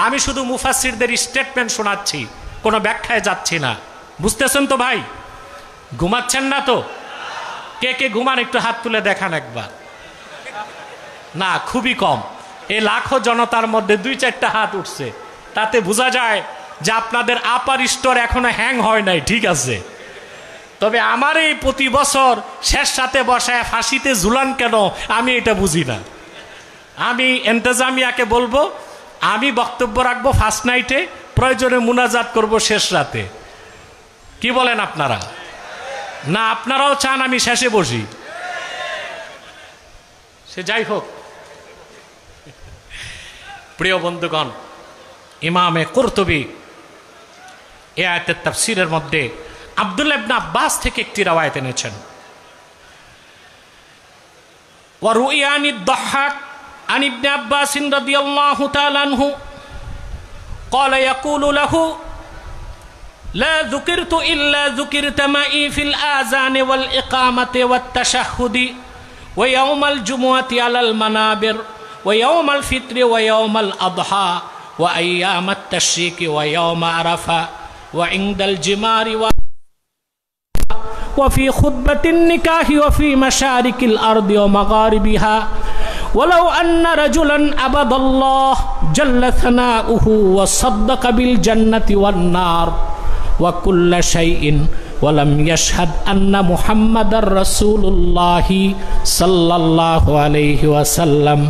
আমি শুধু মুফাসসিরদের স্টেটমেন্ট শোনাচ্ছি, কোনো ব্যাখ্যায় যাচ্ছি না। বুঝতেছেন তো ভাই? ঘুমাচ্ছেন না তো? কে কে ঘুমান একটু হাত তুলে দেখান একবার। না, খুবই কম। এই লাখো জনতার মধ্যে 2-4টা হাত উঠছে, তাতে বোঝা যায় যে আপনাদের আপার স্টোর এখনো হ্যাং হয় নাই। ঠিক আছে, তবে আমার এই প্রতি বছর শেষ সাথে বসায় ফাঁসিতে ঝুলান কেন আমি এটা বুঝি না। আমি এন্তেজামিয়াকে বলবো আমি বক্তব্য রাখবো ফার্স্ট নাইটে, প্রয়োজনে মুনাজাত করব শেষ রাতে। কি বলেন আপনারা? না আপনারাও চান আমি শেষে বসি? সে যাই হোক, প্রিয় বন্ধুগণ, ইমামে কুরতুবী এই আয়াতের তাফসীরের মধ্যে আব্দুল্লাহ ইবনে আব্বাস থেকে একটি রওয়ায়াত এনেছেন। ওয়া রুয়ানি আদ-দাহহাক আন ইবনে আব্বাস রাদিয়াল্লাহু তাআলা আনহু قال يقول له لا ذكرت إلا ذكرت معي في الآذان والإقامة والتشهد ويوم الجمعة على المنابر ويوم الفطر ويوم الأضحى وأيام التشريق ويوم عرفة وعند الجمار وفي خطبة النكاح وفي مشارق الأرض ومغاربها ولو أن رجلا عبد الله جل ثناؤه وصدق بالجنة والنار وكل شيء ولم يشهد أن محمد رسول الله صلى الله عليه وسلم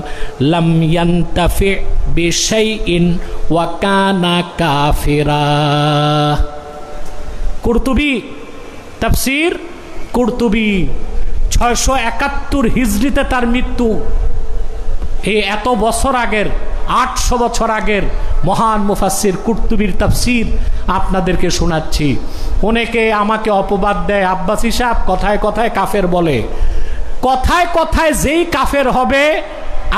لم ينتفع بشيء وكان كافرا। কুরতুবী তাফসীর কুরতুবী 671 হিজরিতে তার মৃত্যু। এই এত বছর আগের, 800 বছর আগের মহান মুফাসসির কুরতুবীর তাফসীর আপনাদেরকে শোনাচ্ছি। অনেকে আমাকে অপবাদ দেয়, আব্বাসী সাহেব কথায় কথায় কাফের বলে। কথায় কথায় যেই কাফের হবে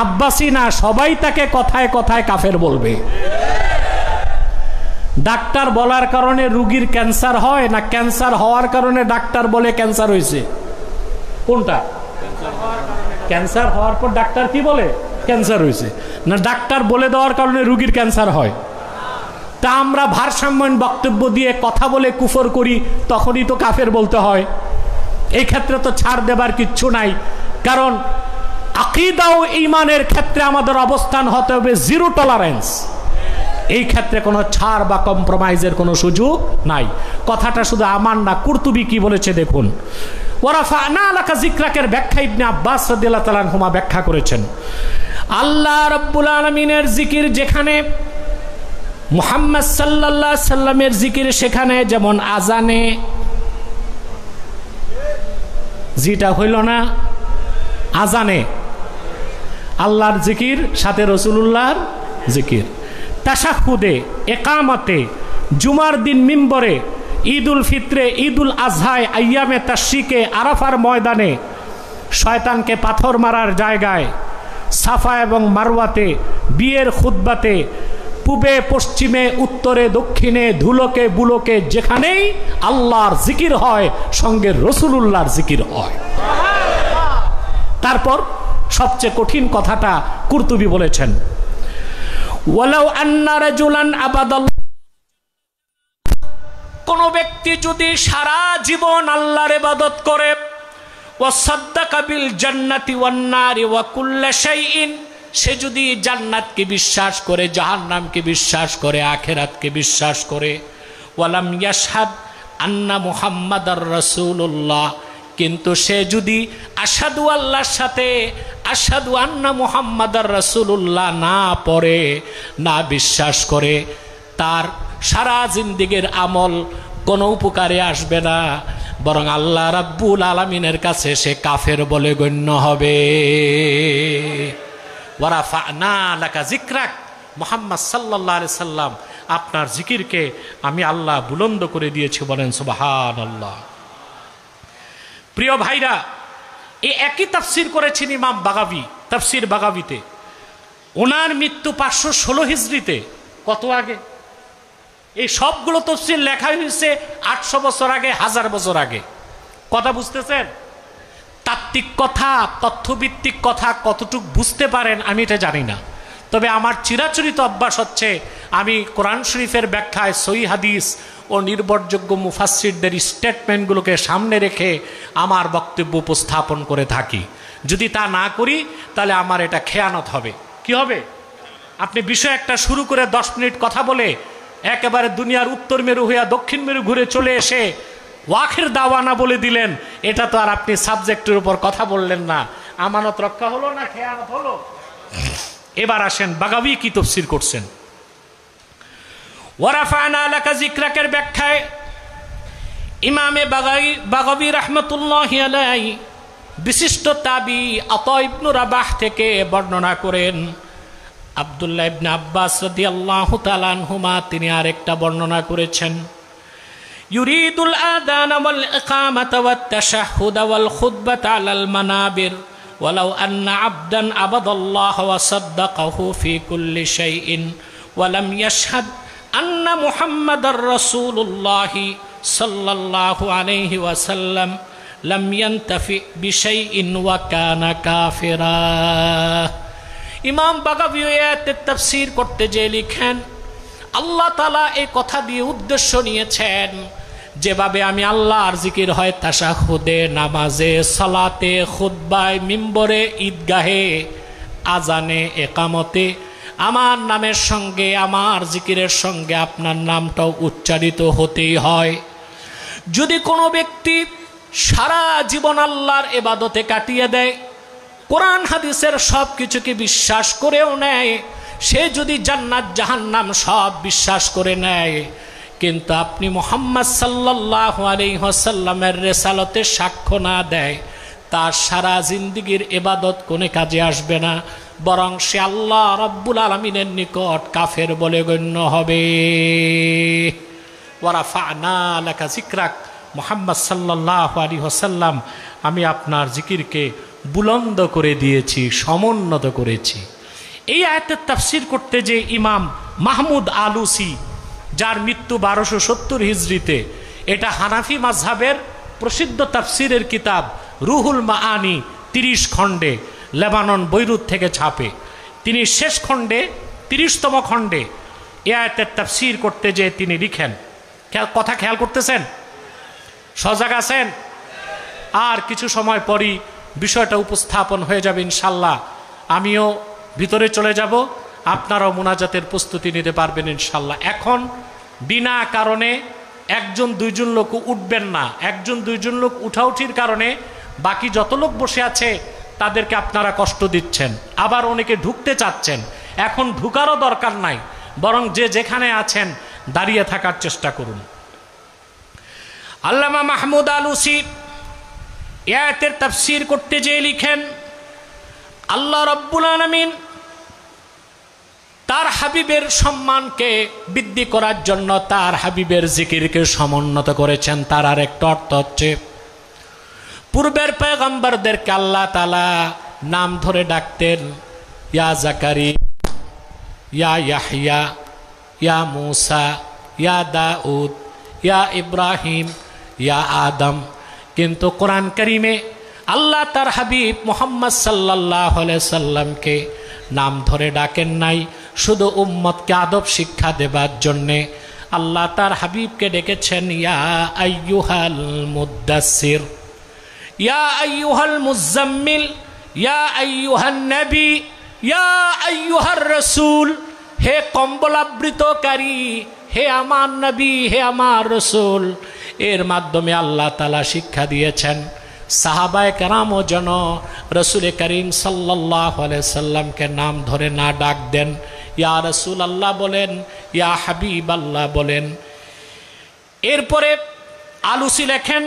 আব্বাসী না, সবাই তাকে কথায় কথায় কাফের বলবে। ডাক্তার বলার কারণে রোগীর ক্যান্সার হয় না, ক্যান্সার হওয়ার কারণে ডাক্তার বলে ক্যান্সার হয়েছে? কোনটা? ক্যান্সার হওয়ার পর ডাক্তার কি বলে? ক্যান্সার হয়েছে। না ডাক্তার বলে দেওয়ার কারণে রোগীর ক্যান্সার হয়? তা আমরা ভারসাম্যহীন বক্তব্য দিয়ে কথা বলে কুফর করি, তখনই তো কাফের বলতে হয়। এই ক্ষেত্রে তো ছাড় দেবার কিচ্ছু নাই, কারণ আকীদা ও ঈমানের ক্ষেত্রে আমাদের অবস্থান হতে হবে জিরো টলারেন্স। এই ক্ষেত্রে কোনো ছাড় বা কম্প্রোমাইজের কোনো সুযোগ নাই। কথাটা শুধু আমার না, কুরতুবী কি বলেছে দেখুন। ওয়ারাফা'না লাকা যিকরাকের ব্যাখ্যা ইবনে আব্বাস রাদিয়াল্লাহু তাআলা আনহুমা ব্যাখ্যা করেছেন। আল্লাহ রাব্বুল আলামিনের জিকির যেখানে, মুহাম্মদ সাল্লাল্লাহু আলাইহি সাল্লামের জিকির সেখানে, যেমন আজানে যেটা হইল না, আজানে আল্লাহর জিকির সাথে রাসূলুল্লাহর জিকির, তাশাহুদে, একামতে, জুমার দিন মিম্বরে, ঈদুল ফিত্রে, ঈদুল আজহায়, আইয়ামে তাশরিকে, আরাফার ময়দানে, শয়তানকে পাথর মারার জায়গায়, সাফা এবং মারওয়াতে, বিয়ের খুতবাতে, পূবে পশ্চিমে উত্তরে দক্ষিণে, ধুলোকে বুলোকে, যেখানেই আল্লাহর জিকির হয় সঙ্গে রাসূলুল্লাহর জিকির হয়। তারপর সবচেয়ে কঠিন কথাটা কুরতুবী বলেছেন, ওয়ালাউ আন্না রাজুলান আবাদাল্লাহ, কোন ব্যক্তি যদি সারা জীবন আল্লাহর ইবাদত করে, ওয়াসাদ্দাকা বিল জান্নাতি ওয়ান নারি ওয়া কুল্লা শাইইন, সে যদি জান্নাতকে বিশ্বাস করে, জাহান্নামকে বিশ্বাস করে, আখিরাতকে বিশ্বাস করে, ওয়ালাম ইয়াশহাদ আন্না মুহাম্মাদার রাসূলুল্লাহ, কিন্তু সে যদি আশহাদু আল্লাহর সাথে আশহাদু আন্না মুহাম্মাদার রাসূলুল্লাহ না পড়ে, না বিশ্বাস করে, তার সারা জিন্দেগীর আমল কোনো উপকারে আসবে না, বরং আল্লাহ রাব্বুল আলামিনের কাছে সে কাফের বলে গণ্য হবে। ওয়ারাফা'না লাকা যিকরাক, মুহাম্মদ সাল্লাল্লাহু আলাইহি সাল্লাম, আপনার জিকিরকে আমি আল্লাহ বুলন্দ করে দিয়েছি, বলেন সুবহানাল্লাহ। প্রিয় ভাইরা, এই একই তাফসির করেছেন ইমাম বাগাবী, তাফসির বাগাবীতে। ওনার মৃত্যু 516 হিজরিতে, কত আগে? এই সবগুলো তাফসির লেখা হয়েছে 800 বছর আগে, 1000 বছর আগে। কথা বুঝতেছেন? তাত্ত্বিক কথা, তথ্যভিত্তিক কথা কতটুকু বুঝতে পারেন আমি এটা জানি না, তবে আমার চিরাচরিত অভ্যাস হচ্ছে আমি কোরআন শরীফের ব্যাখ্যায় সহিহ হাদিস ও নির্ভরযোগ্য মুফাসসিরদের স্টেটমেন্টগুলোকে সামনে রেখে আমার বক্তব্য উপস্থাপন করে থাকি। যদি তা না করি তাহলে আমার এটা খেয়ানত হবে। কি হবে? আপনি বিষয় একটা শুরু করে 10 মিনিট কথা বলে একেবারে দুনিয়ার উত্তর মেরু হইয়া দক্ষিণ মেরু ঘুরে চলে এসে ওয়াখির দাওয়ানা বলে দিলেন, এটা তো আর আপনি সাবজেক্টের উপর কথা বললেন না। আমানত রক্ষা হলো না খেয়ানত হলো? এবার আসেন বাগাবী কি তাফসীর করছেন। ওয়ারাফা'না লাকা যিকরাকের ব্যাখ্যায় ইমামে বাগাবী রাহমাতুল্লাহি আলাইহি বিশিষ্ট তাবি আতা ইবনে রাবাহ থেকে বর্ণনা করেন। আব্দুল্লাহ ইবনে আব্বাস রাদিয়াল্লাহু তাআলা আনহুমা তিনি আরেকটা বর্ণনা করেছেন, ইউরিদুল আযান ওয়াল ইকামাতা ওয়াত তাশাহুদ ওয়াল খুতবাতা আলাল মানাবির ওয়ালাউ আন্না আবদান আবাদাল্লাহ ওয়া সাদ্দাকাহু ফি কুল্লি শাইইন ওয়া লাম ইয়াশহাদ আন্না মুহাম্মাদার রাসূলুল্লাহ সাল্লাল্লাহু আলাইহি ওয়াসাল্লাম লাম ইয়ানতাফি বিশাইইন ওয়া কানা কাফিরা। ইমাম বাগাবী আয়াতের তাফসীর করতে যে লিখেন, আল্লাহ তাআলা এই কথা দিয়ে উদ্দেশ্য নিয়েছেন, যেভাবে আমি আল্লাহর জিকির হয় তাশাহুদে, নামাজে, সালাতে, খুতবায়, মিম্বরে, ঈদগাহে, আজানে, একামতে আমার নামের সঙ্গে, আমার জিকিরের সঙ্গে আপনার নামটাও উচ্চারিত হতেই হয়। যদি কোনো ব্যক্তি সারা জীবন আল্লাহর ইবাদতে কাটিয়ে দেয়, কোরআন হাদিসের সব কিছুকে বিশ্বাস করেও নেয়, সে যদি জান্নাত জাহান্নাম সব বিশ্বাস করে নেয়, কিন্তু আপনি মুহাম্মদ সাল্লাল্লাহু আলাইহি ওয়াসাল্লামের রিসালাতে সাক্ষ্য না দেয়, তার সারা জিন্দেগীর ইবাদত কোনো কাজে আসবে না, বরং সে আল্লাহ রাব্বুল আলামিনের নিকট কাফের বলে গণ্য হবে। ওয়ারাফা'না লাকা যিকরাক, মুহাম্মদ সাল্লাল্লাহু আলাইহি ওয়াসাল্লাম, আমি আপনার জিকিরকে বুলন্দ করে দিয়েছি, সমুন্নত করেছি। এই আয়াতের তাফসীর করতে যে ইমাম মাহমুদ আলুসি, যার মৃত্যু 1270 হিজরিতে, এটা হানাফি মাযহাবের প্রসিদ্ধ তাফসীরের কিতাব রুহুল মাআনি 30 খণ্ডে লেবানন বৈরুত থেকে ছাপে। তিনি শেষ খণ্ডে 30তম খণ্ডে এই আয়াতের তাফসীর করতে যে তিনি লিখেন, কথা খেয়াল করতেছেন? সজাগ আছেন? আর কিছু সময় পরই বিষয়টা উপস্থাপন হয়ে যাবে ইনশাল্লাহ। আমিও ভিতরে চলে যাব, আপনারাও মুনাজাতের প্রস্তুতি নিতে পারবেন ইনশাল্লাহ। এখন বিনা কারণে 1-2 লোক উঠবেন না। 1-2 লোক উঠাউঠির কারণে বাকি যত লোক বসে আছে তাদেরকে আপনারা কষ্ট দিচ্ছেন, আবার অনেকে ঢুকতে চাচ্ছেন। এখন ঢুকারও দরকার নাই, বরং যে যেখানে আছেন দাঁড়িয়ে থাকার চেষ্টা করুন। আল্লামা মাহমুদ আলুসি আয়াতের তাফসীর করতে যেয়ে লিখেন, আল্লাহ রাব্বুল আলামিন তার হাবিবের সম্মানকে বৃদ্ধি করার জন্য তার হাবিবের জিকিরকে সমুন্নত করেছেন। তার আর একটা অর্থ হচ্ছে, পূর্বের পয়গম্বরদেরকে আল্লাহ তাআলা নাম ধরে ডাকতেন, ইয়া জাকারিয়া, ইয়া ইয়াহইয়া, ইয়া মূসা, ইয়া দাউদ, ইয়া ইব্রাহিম, ইয়া আদম। কিন্তু কোরআন কারীমে আল্লাহ তার হাবিব মুহাম্মদ সাল্লাল্লাহু আলাইহি সাল্লামকে নাম ধরে ডাকেন নাই, শুধু উম্মতকে আদব শিক্ষা দেবার জন্যে আল্লাহ তার হাবিবকে ডেকেছেন, ইয়া আইয়ুহাল মুদ্দাসসির, ইয়া আইয়ুহাল মুজাম্মিল, ইয়া আইয়ুহান নবী, ইয়া আইয়ুহার রাসূল। হে কম্বলাবৃতকারী, হে আমার নবী, হে আমার রসুল। এর মাধ্যমে আল্লাহ তাআলা শিক্ষা দিয়েছেন সাহাবায়ে কেরামও যেন রসুল করিম সাল্লাল্লাহু আলাইহি সাল্লামকে নাম ধরে না ডাক দেন, ইয়া রাসূল আল্লাহ বলেন, ইয়া হাবিব আল্লাহ বলেন। এরপরে আলুসি লেখেন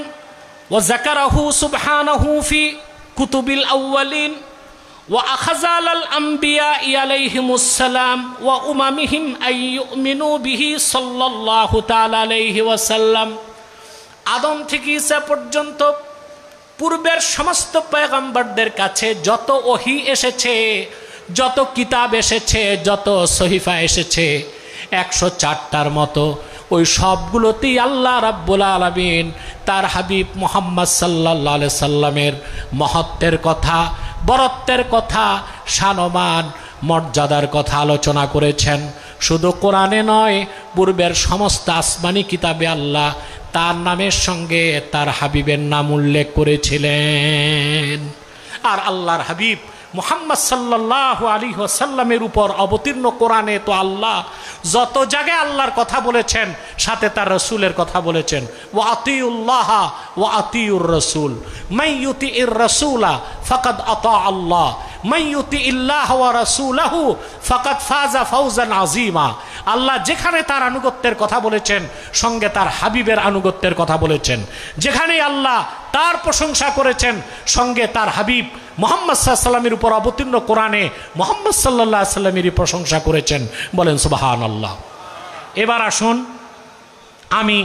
ওয়া যাকারাহু সুবহানাহু ফি কুতুবিল আউয়ালিন ওয়া আখাযাল আম্বিয়া আলাইহিমুস সালাম ওয়া উমামিহিম আই ইউমিনু বিহি সাল্লাল্লাহু তাআলা আলাইহি ওয়াসাল্লাম। আদম থেকে ঈসা পর্যন্ত পূর্বের সমস্ত পয়গম্বরদের কাছে যত ওহী এসেছে, যত কিতাব এসেছে, যত সহিফা এসেছে 104টার মতো, ওই সবগুলোতেই আল্লাহ রাব্বুল আলামিন তার হাবিব মুহাম্মদ সাল্লাল্লাহু আলাইহি সাল্লামের মহত্বের কথা, বরত্বের কথা, শানমান মর্যাদার কথা আলোচনা করেছেন। শুধু কোরআনে নয়, পূর্বের সমস্ত আসমানি কিতাবে আল্লাহ তার নামের সঙ্গে তার হাবিবের নাম উল্লেখ করেছিলেন। আর আল্লাহর হাবিব মুহাম্মদ সাল্লাল্লাহু আলাইহি ওয়াসাল্লামের উপর অবতীর্ণ কোরআনে তো আল্লাহ যত জায়গায় আল্লাহর কথা বলেছেন, সাথে তার রাসূলের কথা বলেছেন। ওয়া আতিউল্লাহ ওয়া আতিউর রাসূল, মান ইউতিইর রাসূলা ফাকাদ আতা আল্লাহ, মান ইউতিইল্লাহ ওয়া রাসূলাহু ফাকাদ ফাজা ফাওজান আযীমা। আল্লাহ যেখানে তার আনুগত্যের কথা বলেছেন, সঙ্গে তার হাবিবের আনুগত্যের কথা বলেছেন। যেখানে আল্লাহ তার প্রশংসা করেছেন, সঙ্গে তার হাবিব মুহাম্মদ সাল্লাল্লাহু আলাইহি ওয়াসাল্লামের উপর অবতীর্ণ কোরআনে মুহাম্মদ সাল্লাল্লাহু আলাইহি ওয়াসাল্লামেরই প্রশংসা করেছেন। বলেন সুবহানাল্লাহ। এবার আসুন, আমি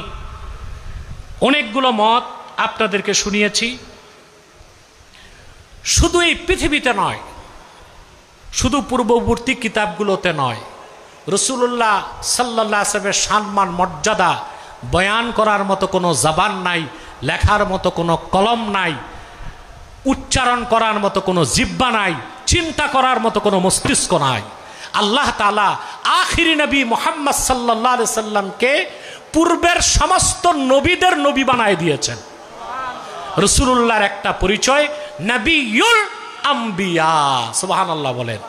অনেকগুলো মত আপনাদেরকে শুনিয়েছি। শুধু এই পৃথিবীতে নয়, শুধু পূর্ববর্তী কিতাবগুলোতে নয়, রাসূলুল্লাহ সাল্লাল্লাহু আলাইহি ওয়াসাল্লামের সম্মান মর্যাদা বয়ান করার মতো কোনো জবান নাই, লেখার মতো কোনো কলম নাই, উচ্চারণ করার মতো কোনো জিহ্বা নাই, চিন্তা করার মতো কোনো মস্তিষ্ক নাই। আল্লাহ তাআলা আখিরি নবী মুহাম্মদ সাল্লাল্লাহু আলাইহি সাল্লামকে পূর্বের সমস্ত নবীদের নবী বানায় দিয়েছেন। রাসূলুল্লাহর একটা পরিচয় নবিয়ুল আম্বিয়া। সুবহানাল্লাহ বলেন।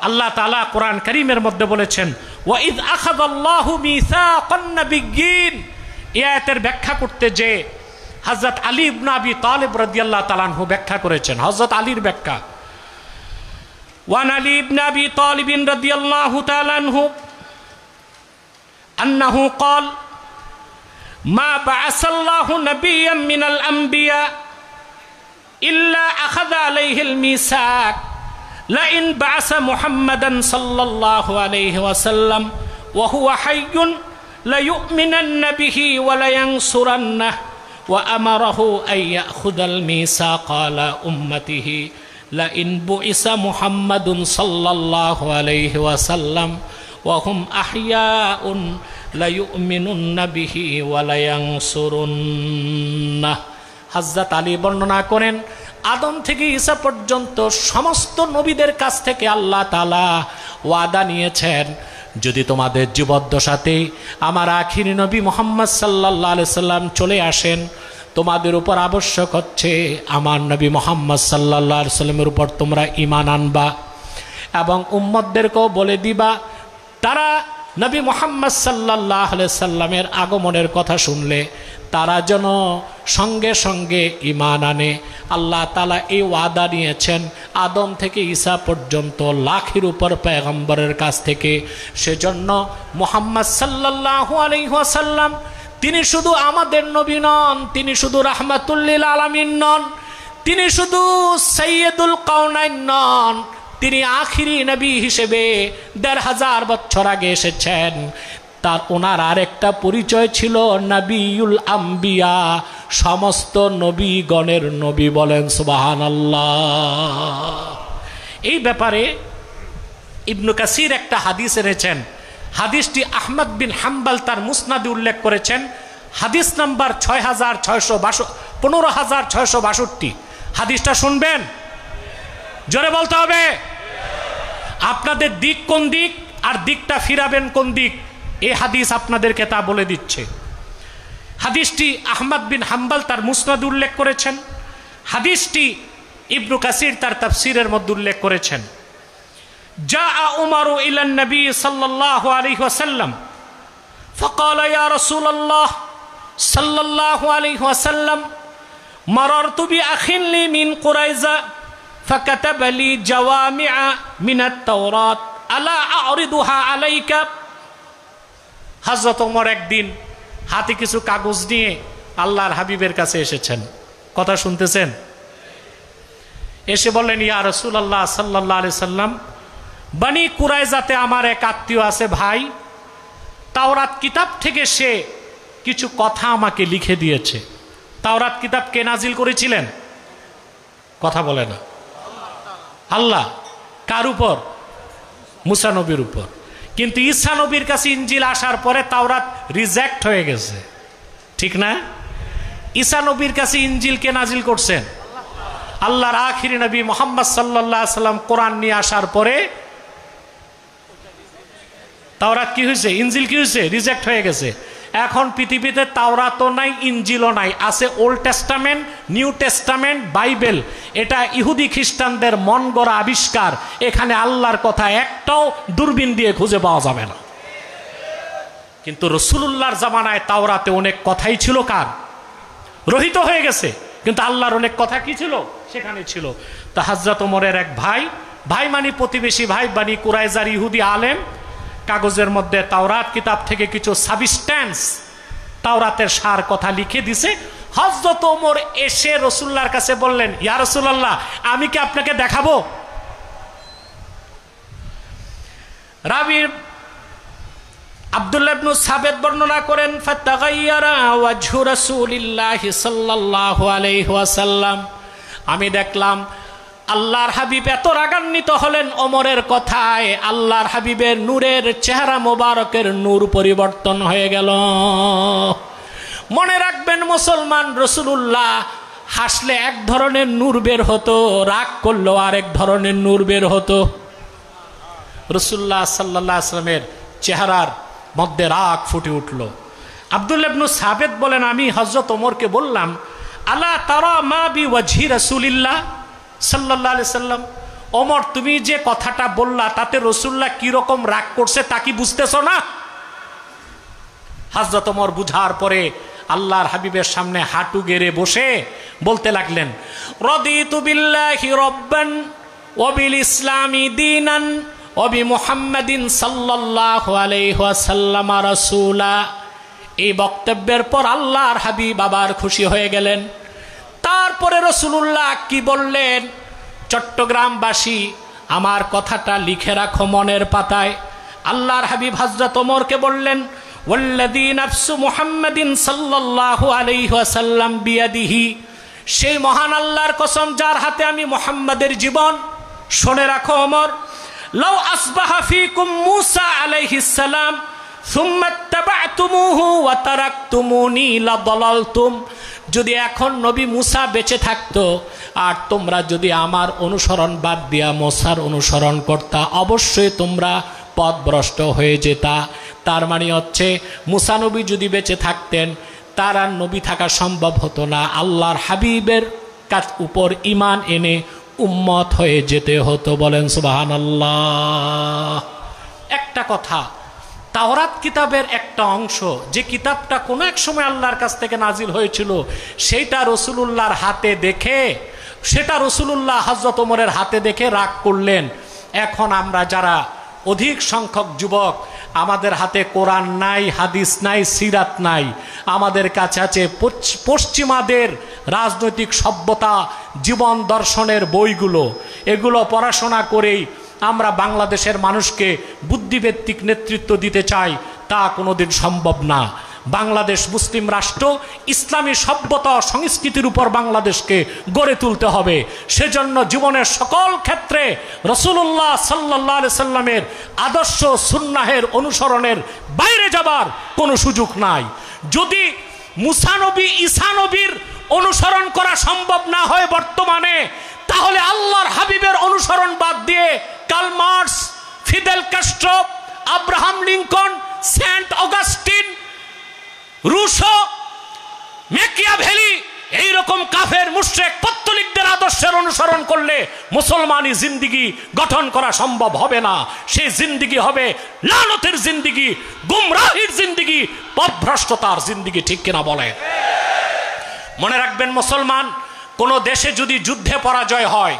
আল্লাহ তাআলা কোরআন কারীমের মধ্যে বলেছেন ওয়া ইয আখাযাল্লাহু মিসাকান নাবিয়্যিন। এই আয়াতের ব্যাখ্যা করতে যে হযরত আলী ইবনে আবি তালিব রাদিয়াল্লাহু তাআলা আনহু ব্যাখ্যা করেছেন। হযরত আলীর ব্যাখ্যা, ওয়ান আলী ইবনে আবি তালিব রাদিয়াল্লাহু তাআলা আনহু আন্নাহু ক্বাল মা বা'আসাল্লাহু নাবিয়্যান মিনাল আম্বিয়া ইল্লা আখাযা আলাইহিল মিসাক লাইন বা'আসা মুহাম্মাদান সাল্লাল্লাহু আলাইহি ওয়াসাল্লাম ওয়া হুয়া হাইয়্যুন লায়ুমিনান্না বিহি ওয়া লায়ানসুরান্নাহু ওয়া আমারাহু আন ইয়াখুযাল মিসাকা আলা উম্মতিহি লাইন বুইসা মুহাম্মাদুন সাল্লাল্লাহু আলাইহি ওয়াসাল্লাম ওয়া হুম আহইয়াউন লায়ুমিনুন্না বিহি ওয়া লায়ানসুরুন্নাহু। হযরত আলী বর্ণনা করেন, আদম থেকে ঈসা পর্যন্ত সমস্ত নবীদের কাছ থেকে আল্লাহ তাআলা ওয়াদা নিয়েছেন, যদি তোমাদের জীবদ্দশাতে আমার আখিরি নবী মুহাম্মদ সাল্লাল্লাহু আলাইহি সাল্লাম চলে আসেন, তোমাদের উপর আবশ্যক হচ্ছে আমার নবী মুহাম্মদ সাল্লাল্লাহু আলাইহি সাল্লামের উপর তোমরা ঈমান আনবা এবং উম্মতদেরকেও বলে দিবা তারা নবী মুহাম্মদ সাল্লাল্লাহু আলাইহি সাল্লামের আগমনের কথা শুনলে তারা যেন সঙ্গে সঙ্গে ঈমান আনে। আল্লাহ তাআলা এই ওয়াদা নিয়েছেন আদম থেকে ঈসা পর্যন্ত লাখের উপর পয়গম্বরের কাছ থেকে। সেজন্য মুহাম্মদ সাল্লাল্লাহু আলাইহি ওয়াসাল্লাম তিনি শুধু আমাদের নবী নন, তিনি শুধু রাহমাতুল লিল আলামিন নন, তিনি শুধু সাইয়্যিদুল কাওনাইন নন, তিনি আখিরি নবী হিসেবে ১৫০০ বছর আগে এসেছেন। তার ওনার আরেকটা পরিচয় ছিল নবিয়ুল আম্বিয়া, সমস্ত নবীগণের নবী। বলেন সুবহানাল্লাহ। এই ব্যাপারে ইবনে কাসির একটা হাদিস এনেছেন। হাদিসটি আহমদ বিন হাম্বল তার মুসনাদে উল্লেখ করেছেন। হাদিস নাম্বার 15662। হাদিসটা শুনবেন, জোরে বলতে হবে। আপনাদের দিক কোন দিক আর দিকটা ফিরাবেন কোন দিক, এই হাদিস আপনাদেরকে তা বলে দিচ্ছে। হাদিসটি আহমদ বিন হাম্বল তার মুসনাদে উল্লেখ করেছেন। হাদিসটি ইবনে কাসির তার তাফসীরের মধ্যে উল্লেখ করেছেন। জাআ উমরু ইলান নবী সাল্লাল্লাহু আলাইহি ওয়াসাল্লাম ফাকালা ইয়া রাসূলুল্লাহ সাল্লাল্লাহু আলাইহি ওয়াসাল্লাম মারারতু বিআখিন লি মিন কুরাইজা ফাকাতাবা লি জাওয়ামিআ মিনাত তাওরাত আলা আ'রিদুহা আলাইকা। হযরত ওমর একদিন হাতে কিছু কাগজ নিয়ে আল্লাহর হাবিবের কাছে এসেছেন। কথা শুনতেছেন? এসে বললেন, ইয়া রাসূলুল্লাহ সাল্লাল্লাহু আলাইহি সাল্লাম, বনি কুরাইজাতে আমার এক আত্মীয় আছে ভাই, তাওরাত কিতাব থেকে সে কিছু কথা আমাকে লিখে দিয়েছে। তাওরাত কিতাব কে নাজিল করেছিলেন? কথা বলে না। আল্লাহ। কার উপর? মুসা নবীর উপর। কিন্তু ঈসা নবীর কাছে ইনজিল আসার পরে তাওরাত রিজেক্ট হয়ে গেছে, ঠিক না? ঈসা নবীর কাছে ইনজিল কে নাজিল করছেন? আল্লাহর আখিরি নবী মুহাম্মদ সাল্লাল্লাহু আলাইহি সাল্লাম কোরআন নিয়ে আসার পরে তাওরাত কি হয়েছে? ইনজিল কি হয়েছে? রিজেক্ট হয়ে গেছে। এখন পৃথিবীতে তাওরাতও নাই, ইনজিলও নাই, আছে old testament, new testament, Bible. এটা ইহুদি খ্রিস্টানদের মন গড়া আবিষ্কার। এখানে আল্লাহর কথা একটাও দূরবীন দিয়ে খুঁজে পাওয়া যাবে না। কিন্তু রাসূলুল্লাহর জামানায় তাওরাতে অনেক কথাই ছিল কার? রহিত হয়ে গেছে, কিন্তু আল্লাহর অনেক কথা কি ছিল? সেখানে ছিল। তো হযরত ওমরের এক ভাই, ভাই মানে প্রতিবেশী ভাই, বনি কুরাইজার ইহুদি আলেম, কাগজের মধ্যে তাওরাত কিতাব থেকে কিছু সাবস্ট্যান্স, তাওরাতের সার কথা লিখে দিছে। হযরত ওমর এসে রাসূলুল্লাহর কাছে বললেন, ইয়া রাসূলুল্লাহ, আমি কি আপনাকে দেখাবো? রাবি আব্দুল্লাহ ইবনে সাবেত বর্ণনা করেন, ফাতাগায়্যারা ওয়াজহু রাসূলিল্লাহি সাল্লাল্লাহু আলাইহি ওয়াসাল্লাম, আমি দেখলাম আল্লাহর হাবিব এত রাগান্বিত হলেন ওমরের কথায়, আল্লাহর হাবিবের নূরের চেহারা মোবারকের নূর পরিবর্তন হয়ে গেল। মনে রাখবেন মুসলমান, রাসূলুল্লাহ হাসলে এক ধরনের নূর বের হতো, রাগ করলেও আরেক ধরনের নূর বের হতো। রাসূলুল্লাহ সাল্লাল্লাহু আলাইহি ওয়াসাল্লামের চেহারার মধ্যে রাগ ফুটে উঠল। আব্দুল্লাহ ইবনে সাবেত বলেন, আমি হযরত ওমরকে বললাম, আলা তারা মা বি ওয়াজহি রাসূলিল্লাহ সাল্লাল্লাহু আলাইহি সাল্লাম, ওমর তুমি যে কথাটা বললা তাতে রাসূলুল্লাহ কি রকম রাগ করছে তা কি বুঝতেছো না? হযরত ওমর বুঝার পরে আল্লাহর হাবিবের সামনে হাঁটু গেড়ে বসে বলতে লাগলেন, রাদিতু বিল্লাহি রাব্বান ওয়া বিল ইসলামি দীনান ওয়া বি মুহাম্মাদিন সাল্লাল্লাহু আলাইহি ওয়াসাল্লাম রাসূলা। এই বক্তব্যের পর আল্লাহর হাবিব আবার খুশি হয়ে গেলেন। তারপরে রাসূলুল্লাহ কি বললেন, চট্টগ্রামবাসী আমার কথাটা লিখে রাখো মনের পাতায়। আল্লাহর হাবিব হযরত ওমরকে বললেন, ওয়াল্লাযী নাফসু মুহাম্মাদিন সাল্লাল্লাহু আলাইহি ওয়াসাল্লাম বিয়াদিহি, সেই মহান আল্লাহর কসম যার হাতে আমি মুহাম্মাদের জীবন, শুনে রাখো ওমর, লাউ আসবাহা ফীকুম মূসা আলাইহিস সালাম সুম্মা ইত্তাবা'তুমুহু ওয়া তারাকতুমুনি লাদালালতুম, যদি এখন নবী মুসা বেঁচে থাকতো আর তোমরা যদি আমার অনুসরণ বাদ দিয়া মুসার অনুসরণ করতা, অবশ্যই তোমরা পথভ্রষ্ট হয়ে যেতা। তার মানে হচ্ছে মুসা নবী যদি বেঁচে থাকতেন তার আর নবী থাকা সম্ভব হতো না, আল্লাহর হাবিবের উপর ঈমান এনে উম্মত হয়ে যেতে হতো। বলেন সুবহানাল্লাহ। একটা কথা, তাওরাত কিতাবের একটা অংশ, যে কিতাবটা কোনো এক সময় আল্লাহর কাছ থেকে নাজিল হয়েছিল, সেইটা রাসূলুল্লাহর হাতে দেখে, সেটা রাসূলুল্লাহ হযরত ওমরের হাতে দেখে রাগ করলেন। এখন আমরা যারা অধিক সংখ্যক যুবক, আমাদের হাতে কোরআন নাই, হাদিস নাই, সিরাত নাই, আমাদের কাছে আছে পশ্চিমাদের রাজনৈতিক সভ্যতা, জীবন দর্শনের বইগুলো। এগুলো পড়াশোনা করেই আমরা বাংলাদেশের মানুষকে বুদ্ধিভিত্তিক নেতৃত্ব দিতে চাই, তা কোনোদিন সম্ভব না। বাংলাদেশ মুসলিম রাষ্ট্র, ইসলামী সভ্যতা সংস্কৃতির উপর বাংলাদেশকে গড়ে তুলতে হবে। সেজন্য জীবনের সকল ক্ষেত্রে রাসূলুল্লাহ সাল্লাল্লাহু আলাইহি সাল্লামের আদর্শ সুন্নাহের অনুসরণের বাইরে যাবার কোনো সুযোগ নাই। যদি মুসা নবী, ঈসা নবীর অনুসরণ করা সম্ভব না হয় বর্তমানে, তাহলে আল্লাহর হাবিবের অনুসরণ বাদ দিয়ে Karl Marx, Fidel Castro, Abraham Lincoln, Saint Augustine, Rousseau, Machiavelli, এইরকম কাফের মুশরিক পত্তলিকদের আদর্শের অনুসরণ করলে মুসলমানি জিন্দিগি গঠন করা সম্ভব হবে না। সেই জিন্দিগি হবে লানতের জিন্দিগি, গুমরাহির জিন্দিগি, পথভ্রষ্টতার জিন্দিগি। ঠিক কিনা বলে? মনে রাখবেন মুসলমান, কোন দেশে যদি যুদ্ধে পরাজয় হয়,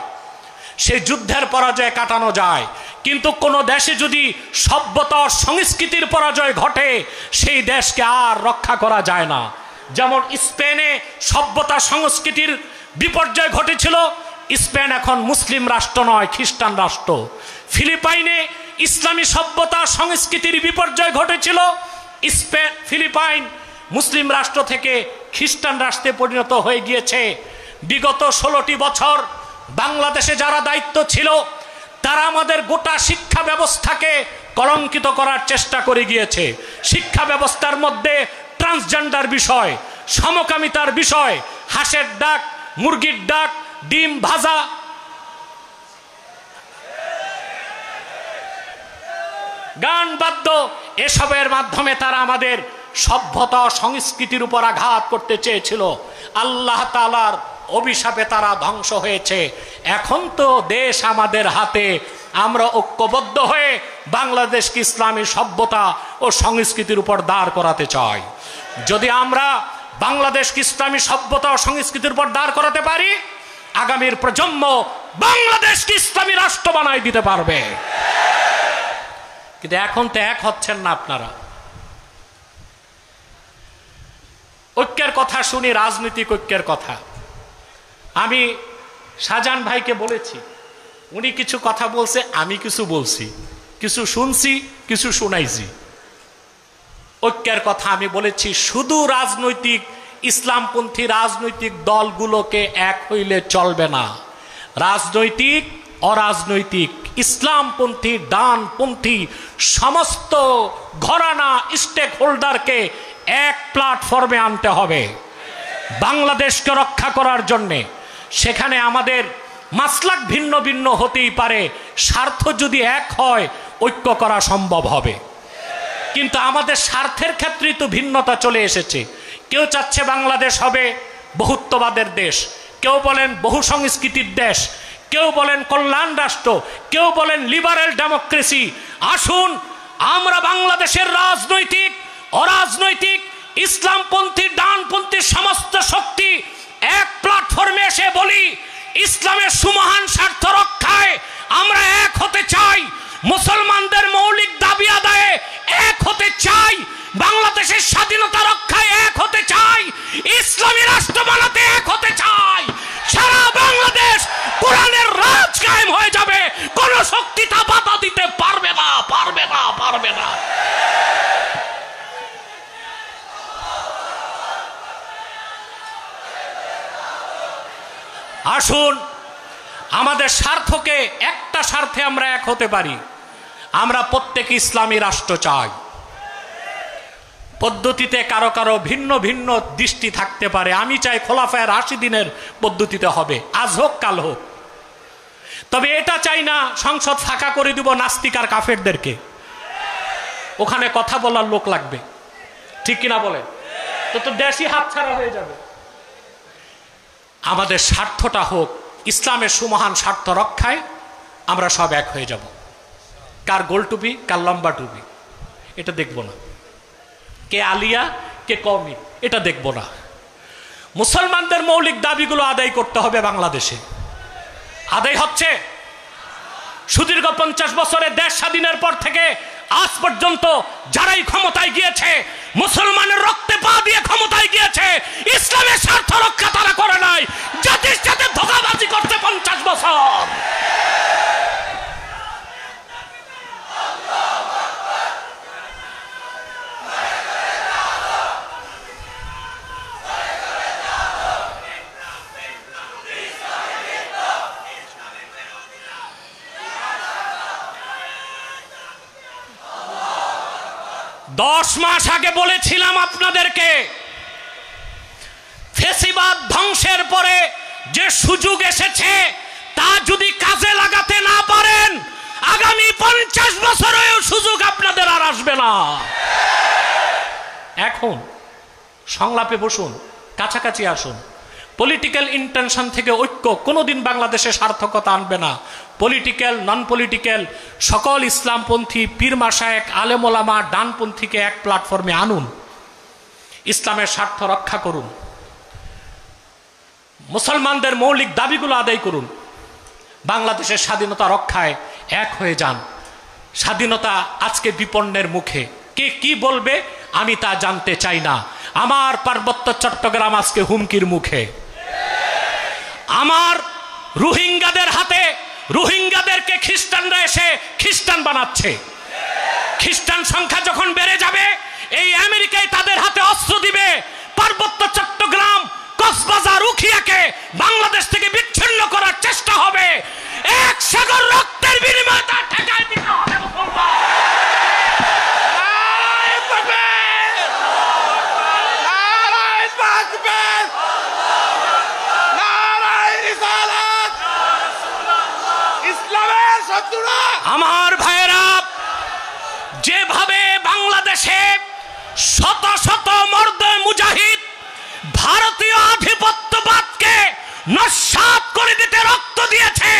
সেই যুদ্ধের পরাজয় কাটানো যায়, কিন্তু কোন দেশে যদি সভ্যতা সংস্কৃতির পরাজয় ঘটে সেই দেশকে আর রক্ষা করা যায় না। যেমন স্পেনে সভ্যতা সংস্কৃতির বিপর্যয় ঘটেছিল, স্পেন এখন মুসলিম রাষ্ট্র নয়, খ্রিস্টান রাষ্ট্র। ফিলিপাইনে ইসলামী সভ্যতা সংস্কৃতির বিপর্যয় ঘটেছিল, ফিলিপাইন মুসলিম রাষ্ট্র থেকে খ্রিস্টান রাষ্ট্রে পরিণত হয়ে গিয়েছে। বিগত 16টি বছর বাংলাদেশে যারা দায়িত্ব ছিল তারা আমাদের গোটা শিক্ষা ব্যবস্থাকে কলঙ্কিত করার চেষ্টা করে গিয়েছে। শিক্ষা ব্যবস্থার মধ্যে ট্রান্সজেন্ডার বিষয়, সমকামিতার বিষয়, হাঁসের ডাক, মুরগির ডাক, ডিম ভাজা, গান বাদ্য, এসবের মাধ্যমে তারা আমাদের সভ্যতা সংস্কৃতির উপর আঘাত করতে চেয়েছিল। আল্লাহ তাআলার অভিশাপে তারা ধ্বংস হয়েছে। এখন তো দেশ আমাদের হাতে, আমরা ঐক্যবদ্ধ হয়ে বাংলাদেশকে ইসলামী সভ্যতা ও সংস্কৃতির উপর দাঁড় করাতে চাই। যদি আমরা বাংলাদেশকে ইসলামী সভ্যতা ও সংস্কৃতির উপর দাঁড় করাতে পারি, আগামীর প্রজন্ম বাংলাদেশকে ইসলামী রাষ্ট্র বানাই দিতে পারবে। কিন্তু এখন তো এক হচ্ছেন না আপনারা। ঐক্যের কথা শুনি, রাজনৈতিক ঐক্যের কথা। আমি শাহজাহান ভাইকে বলেছি, উনি কিছু কথা বলছে, আমি কিছু বলছি, কিছু শুনছি, কিছু শুনাইছি। ঐক্যের কথা আমি বলেছি, শুধু রাজনৈতিক ইসলামপন্থী রাজনৈতিক দলগুলোকে এক হইলে চলবে না। রাজনৈতিক, অরাজনৈতিক, ইসলামপন্থী, ডানপন্থী সমস্ত ঘরানা স্টেক হোল্ডারকে এক প্ল্যাটফর্মে আনতে হবে বাংলাদেশকে রক্ষা করার জন্যে। সেখানে আমাদের মাসলাক ভিন্ন ভিন্ন হতেই পারে, স্বার্থ যদি এক হয় ঐক্য করা সম্ভব হবে। কিন্তু আমাদের স্বার্থের ক্ষেত্রেই তো ভিন্নতা চলে এসেছে। কেউ চাচ্ছে বাংলাদেশ হবে বহুত্ববাদের দেশ, কেউ বলেন বহু সংস্কৃতির দেশ, কেউ বলেন কল্যাণ রাষ্ট্র, কেউ বলেন লিবারেল ডেমোক্রেসি। আসুন আমরা বাংলাদেশের রাজনৈতিক, অরাজনৈতিক, ইসলামপন্থী, ডানপন্থী সমস্ত শক্তি এক প্ল্যাটফর্মে এসে বলি, ইসলামের সুমহান স্বার্থ রক্ষায় আমরা এক হতে চাই, মুসলমানদের মৌলিক দাবি আদায়ে এক হতে চাই, বাংলাদেশের স্বাধীনতা রক্ষায় এক হতে চাই, ইসলামী রাষ্ট্র বানাতে এক হতে চাই। সারা বাংলাদেশ কোরআনের রাজ কায়েম হয়ে যাবে, কোন শক্তি তা বাধা দিতে পারবে না, পারবে না, পারবে না। আসুন আমাদের স্বার্থকে, একটা স্বার্থে আমরা এক হতে পারি। আমরা প্রত্যেক ইসলামী রাষ্ট্র চাই। পদ্ধতিতে কারো কারো ভিন্ন ভিন্ন দৃষ্টি থাকতে পারে। আমি চাই খোলাফায়ে রাশিদিনের পদ্ধতিতে হবে, আজ হোক কাল হোক। তবে এটা চাই না সংসদ ফাঁকা করে দিব নাস্তিক আর কাফেরদেরকে, ওখানে কথা বলার লোক লাগবে, ঠিক কিনা বলেন? তো দেশই হাতছাড়া হয়ে যাবে। আমাদের স্বার্থটা হোক ইসলামের সুমহান স্বার্থ রক্ষায় আমরা সব এক হয়ে যাব। কার গোল টুপি, কার লম্বা টুপি, এটা দেখব না। কে আলিয়া, কে কওমি, এটা দেখব না। মুসলমানদের মৌলিক দাবিগুলো আদায় করতে হবে। বাংলাদেশে আদায় হচ্ছে। সুদীর্ঘ 50 বছরে দেশ স্বাধীনের পর থেকে আজ পর্যন্ত যারাই ক্ষমতায় গিয়েছে, মুসলমানের রক্তে পা দিয়ে ক্ষমতায় গিয়েছে, ইসলামের স্বার্থ রক্ষা তারা করে নাই, জাতির সাথে ধোঁকাবাজি করতে 50 বছর। দশ মাস আগে বলেছিলাম আপনাদেরকে, ফ্যাসিবাদ ধ্বংসের পরে যে সুযোগ এসেছে তা যদি কাজে লাগাতে না পারেন, আগামী 50 বছরেও সুযোগ আপনাদের আর আসবে না। এখন সংলাপে বসুন, কাছাকাছি আসুন। পলিটিক্যাল ইন্টেনশন থেকে ঐক্য কোনোদিন বাংলাদেশে সার্থকতা আনবে না। পলিটিক্যাল, নন পলিটিক্যাল সকল ইসলামপন্থী পীর মাশায়েখ, আলেম ওলামা, ডানপন্থীকে এক প্ল্যাটফর্মে আনুন, ইসলামের স্বার্থ রক্ষা করুন, মুসলমানদের মৌলিক দাবিগুলো আদায় করুন, বাংলাদেশের স্বাধীনতা রক্ষায় এক হয়ে যান। স্বাধীনতা আজকে বিপন্নের মুখে, কে কি বলবে আমি তা জানতে চাই না। আমার পার্বত্য চট্টগ্রাম আজকে হুমকির মুখে। আমার রোহিঙ্গাদের হাতে, রোহিঙ্গাদেরকে খ্রিস্টানরা এসে খ্রিস্টান বানাচ্ছে। খ্রিস্টান সংখ্যা যখন বেড়ে যাবে, এই আমেরিকায় তাদের হাতে অস্ত্র দিবে। পার্বত্য চট্টগ্রাম, কক্সবাজার, উখিয়াকে বাংলাদেশ থেকে বিচ্ছিন্ন করার চেষ্টা হবে। এক সাগর রক্তের বিনিময়ে তা ঠেকায় দিতে হবে। আমার ভাইয়েরা, যেভাবে বাংলাদেশে শত শত মর্দ মুজাহিদ ভারতীয় আধিপত্যবাদকে নস্যাৎ করে দিতে রক্ত দিয়েছে,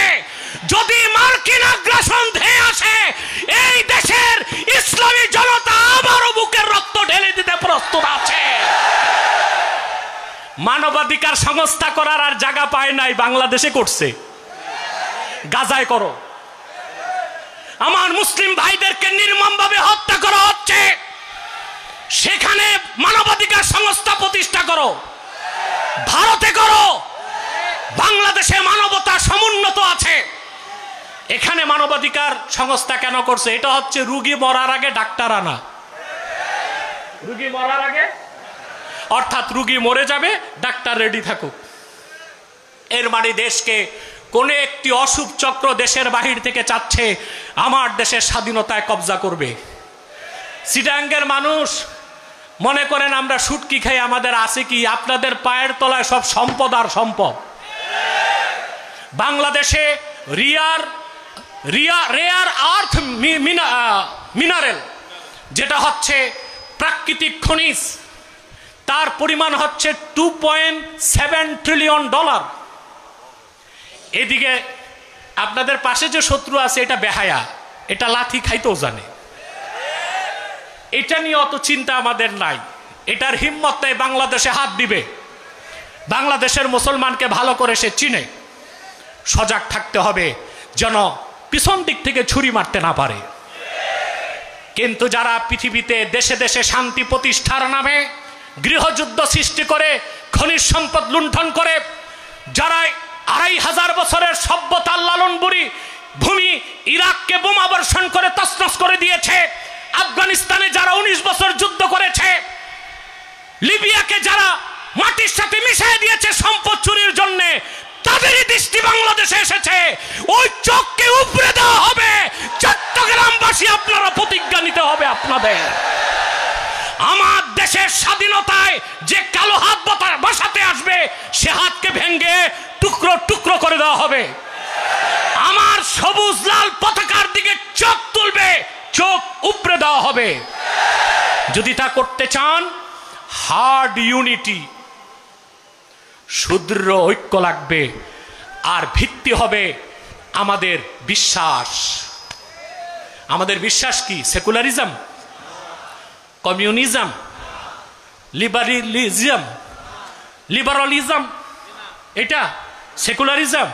যদি মার্কিন আগ্রাসন ধেয়ে আসে, এই দেশের ইসলামী জনতা আবারও বুকের রক্ত ঢেলে দিতে প্রস্তুত আছে। মানবাধিকার সংস্থা করার আর জায়গা পায় নাই, বাংলাদেশে করছে। গাজায় করো। আমার মুসলিম ভাইদেরকে নির্মমভাবে হত্যা করা হচ্ছে, সেখানে মানবাধিকার সংস্থা প্রতিষ্ঠা করো। ভারতে করো। বাংলাদেশে মানবতা সমুন্নত আছে, এখানে মানবাধিকার সংস্থা কেন করছে? এটা হচ্ছে রুগী মরার আগে ডাক্তার আনা। রুগী মরার আগে, অর্থাৎ রুগী মরে যাবে, ডাক্তার রেডি থাকুক। এর মানে দেশকে কোন একটি অশুভ চক্র দেশের বাহির থেকে চাচ্ছে আমার দেশের স্বাধীনতায় কবজা করবে। চিটাঙ্গের মানুষ মনে করেন আমরা শুটকি খাই, আমাদের আছে কি? আপনাদের পায়ের তলায় সব সম্পদ আর সম্পদ। বাংলাদেশে রেয়ার আর্থ মিনারেল, যেটা হচ্ছে প্রাকৃতিক খনিজ, তার পরিমাণ হচ্ছে $2.7 ট্রিলিয়ন। এদিকে আপনাদের পাশে যে শত্রু আছে এটা বেহায়া, এটা লাথি খাইতেও জানে। এটা নিয়ে অত চিন্তা আমাদের নাই, এটার হিম্মত নাই বাংলাদেশে হাত দিবে। বাংলাদেশের মুসলমানকে ভালো করে সে চিনে। সজাগ থাকতে হবে যেন পিছন দিক থেকে ছুরি মারতে না পারে। কিন্তু যারা পৃথিবীতে দেশে দেশে শান্তি প্রতিষ্ঠার নামে গৃহযুদ্ধ সৃষ্টি করে, খনিজ সম্পদ লুণ্ঠন করে, যারা 2500 বছরের সভ্যতার লালনবুড়ি ভূমি ইরাককে বোমা বর্ষণ করে তছনছ করে দিয়েছে, আফগানিস্তানে যারা 19 বছর যুদ্ধ করেছে, লিবিয়াকে যারা মাটির সাথে মিশিয়ে দিয়েছে সম্পদ চুরির জন্য, তাদেরই দৃষ্টি বাংলাদেশে এসেছে। ওই চোখকে উপড়ে দেওয়া হবে। চট্টগ্রামবাসী আপনারা প্রতিজ্ঞা নিতে হবে আপনাদের। আমার দেশের স্বাধীনতায় যে কালো হাত বসাতে আসবে, সে হাতকে ভেঙে টুকরো টুকরো করে দেওয়া হবে। আমার সবুজ লাল পতাকার দিকে চোখ তুলবে, চোখ উপড়ে দেওয়া হবে। যদি তা করতে চান, হার্ড ইউনিটি, সুদৃঢ় ঐক্য লাগবে। আর ভিত্তি হবে আমাদের বিশ্বাস। আমাদের বিশ্বাস কি? সেকুলারিজম, কমিউনিজম, লিবারালিজম, এটা সেকুলারিজম?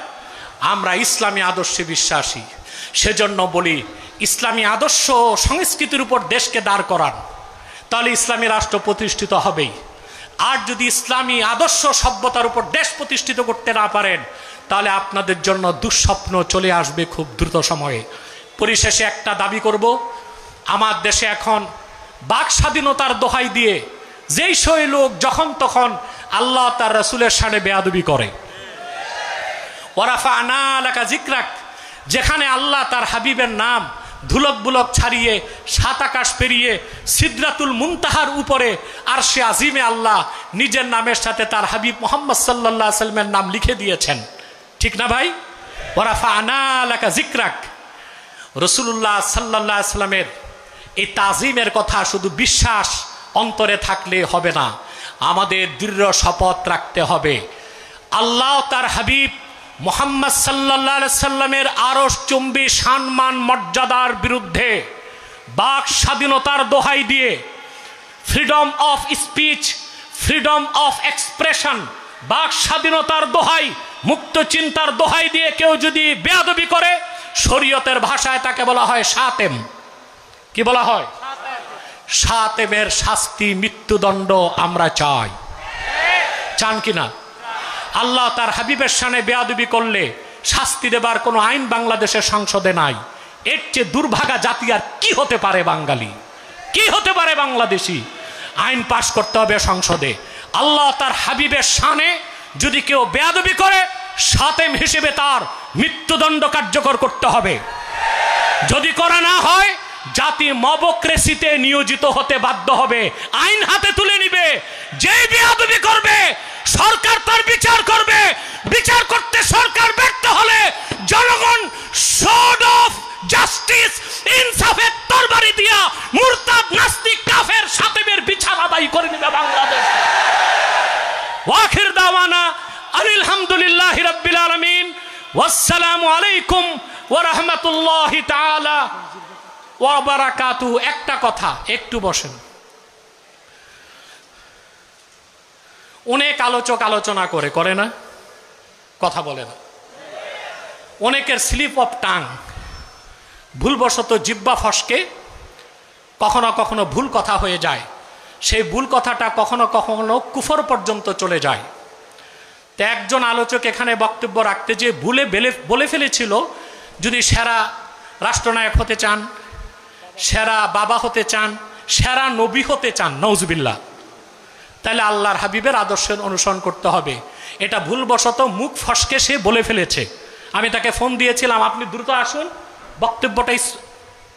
আমরা ইসলামী আদর্শে বিশ্বাসী। সেজন্য বলি, ইসলামী আদর্শ সংস্কৃতির উপর দেশকে দাঁড় করান, তাহলে ইসলামী রাষ্ট্র প্রতিষ্ঠিত হবেই। আর যদি ইসলামী আদর্শ সভ্যতার উপর দেশ প্রতিষ্ঠিত করতে না পারেন, তাহলে আপনাদের জন্য দুঃস্বপ্ন চলে আসবে খুব দ্রুত সময়ে। পরিশেষে একটা দাবি করব, আমার দেশে এখন বাক স্বাধীনতার দোহাই দিয়ে যেই সই লোক যখন তখন আল্লাহ তার রাসূলের শানে বেয়াদবি করে, ওয়ারাফা'না লাকা যিকরাক, যেখানে আল্লাহ তার হাবিবের নাম ধুলক বুলক ছাড়িয়ে 7 আকাশ পেরিয়ে সিদরাতুল মুনতাহার উপরে আরশে আজিমে আল্লাহ নিজের নামের সাথে তার হাবিব মুহাম্মদ সাল্লাল্লাহু আলাইহি ওয়াসাল্লামের নাম লিখে দিয়েছেন, ঠিক না ভাই? ওয়ারাফা'না লাকা যিকরাক। রাসূলুল্লাহ সাল্লাল্লাহু আলাইহি ওয়াসাল্লামের এই তাজিমের কথা শুধু বিশ্বাস অন্তরে থাকলে হবে না, আমাদের দৃঢ় শপথ রাখতে হবে। আল্লাহ তার হাবিব মুহাম্মদ সাল্লাল্লাহু আলাইহি সাল্লামের আরশ চুম্বী সম্মান মর্যাদার বিরুদ্ধে বাক স্বাধীনতার দোহাই দিয়ে, freedom of speech, freedom of expression, বাক স্বাধীনতার দোহাই, মুক্ত চিন্তার দোহাই দিয়ে কেউ যদি বেয়াদবি করে, শরীয়তের ভাষায় তাকে বলা হয় শাতেম। কি বলা হয়? শাতেমের শাস্তি মৃত্যুদণ্ড আমরা চাই। চান কিনা? আল্লাহ তার হাবিবের শানে বেয়াদবি করলে শাস্তি দেবার কোনো আইন বাংলাদেশের সংসদে নাই। এর চেয়ে দুর্ভাগা জাতি আর কি হতে পারে? বাঙালি কি হতে পারে? বাংলাদেশি আইন পাশ করতে হবে সংসদে। আল্লাহ তার হাবিবের শানে যদি কেউ বেয়াদবি করে, শাতেম হিসেবে তার মৃত্যুদণ্ড কার্যকর করতে হবে। যদি করা না হয়, জাতি মবক্রেসিতে নিয়োজিত হতে বাধ্য হবে, আইন হাতে তুলে নিবে। যে বেয়াদবি করবে সরকার তার বিচার করবে। বিচার করতে সরকার ব্যর্থ হলে জনগণ সোর্ড অফ জাস্টিস, ইনসাফের তরবারি দিয়া মুরতাদ নাস্তিক কাফের শাতেমের বিচার আদায় করে নেবে বাংলাদেশ। ওয়াখির দাওয়ানা আলহামদুলিল্লাহি রাব্বিল আলামিন। ওয়াসসালামু আলাইকুম ওয়া রাহমাতুল্লাহি তাআলা ওয়া বারাকাতুহু। একটা কথা, একটু বসেন। অনেক আলোচক আলোচনা করে না, কথা বলে না। অনেকের স্লিপ অফ টাং, ভুলবশত জিহ্বা ফসকে কখনো কখনো ভুল কথা হয়ে যায়। সেই ভুল কথাটা কখনো কখনো কুফর পর্যন্ত চলে যায়। তো একজন আলোচক এখানে বক্তব্য রাখতে যে বলে ফেলেছিল, যদি সেরা রাষ্ট্রনায়ক হতে চান, সেরা বাবা হতে চান, সেরা নবী হতে চান, নওজুবিল্লাহ, তাহলে আল্লাহর হাবিবের আদর্শের অনুসরণ করতে হবে। এটা ভুলবশত মুখ ফসকে সে বলে ফেলেছে। আমি তাকে ফোন দিয়েছিলাম, আপনি দ্রুত আসুন, বক্তব্যটাই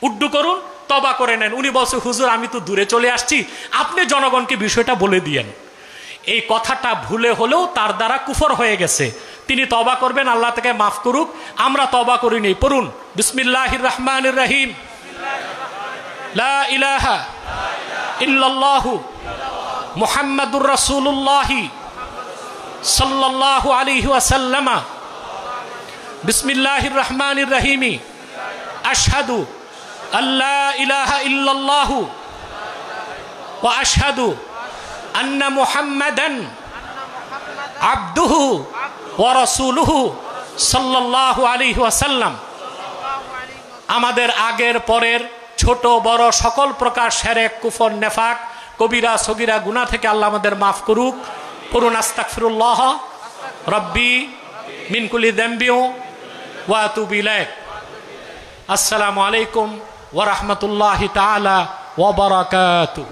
উড্ডু করুন, তবা করে নেন। উনি বলছে, হুজুর আমি তো দূরে চলে আসছি, আপনি জনগণকে বিষয়টা বলে দিয়েন। এই কথাটা ভুলে হলেও তার দ্বারা কুফর হয়ে গেছে। তিনি তবা করবেন, আল্লাহ তাকে মাফ করুক। আমরা তবা করিনি। পড়ুন বিসমিল্লাহির রহমানির রহিম। লা ইলাহা ইল্লাল্লাহু মুহাম্মাদুর রাসূলুল্লাহি সাল্লাল্লাহু আলাইহি ওয়াসাল্লাম। বিসমিল্লাহির রহমানির রহিম। আশহাদু আল্লা ইলাহা ইল্লাল্লাহু ওয়া আশহাদু আন্না মুহাম্মাদান আবদুহু ওয়া রাসূলুহু সাল্লাল্লাহু আলাইহি ওয়াসাল্লাম। আমাদের আগের পরের ছোট বড় সকল প্রকার শিরক, কুফর, নেফাক, কবিরা সগীরা গুনাহ থেকে আল্লাহ আমাদের মাফ করুক। পড়ুন আস্তাগফিরুল্লাহ রাব্বি মিন কুল্লি যামবি ওয়া আতুবু ইলাইহি। আসসালামু আলাইকুম ওয়া রাহমাতুল্লাহি তাআলা ওয়া বারাকাতুহু।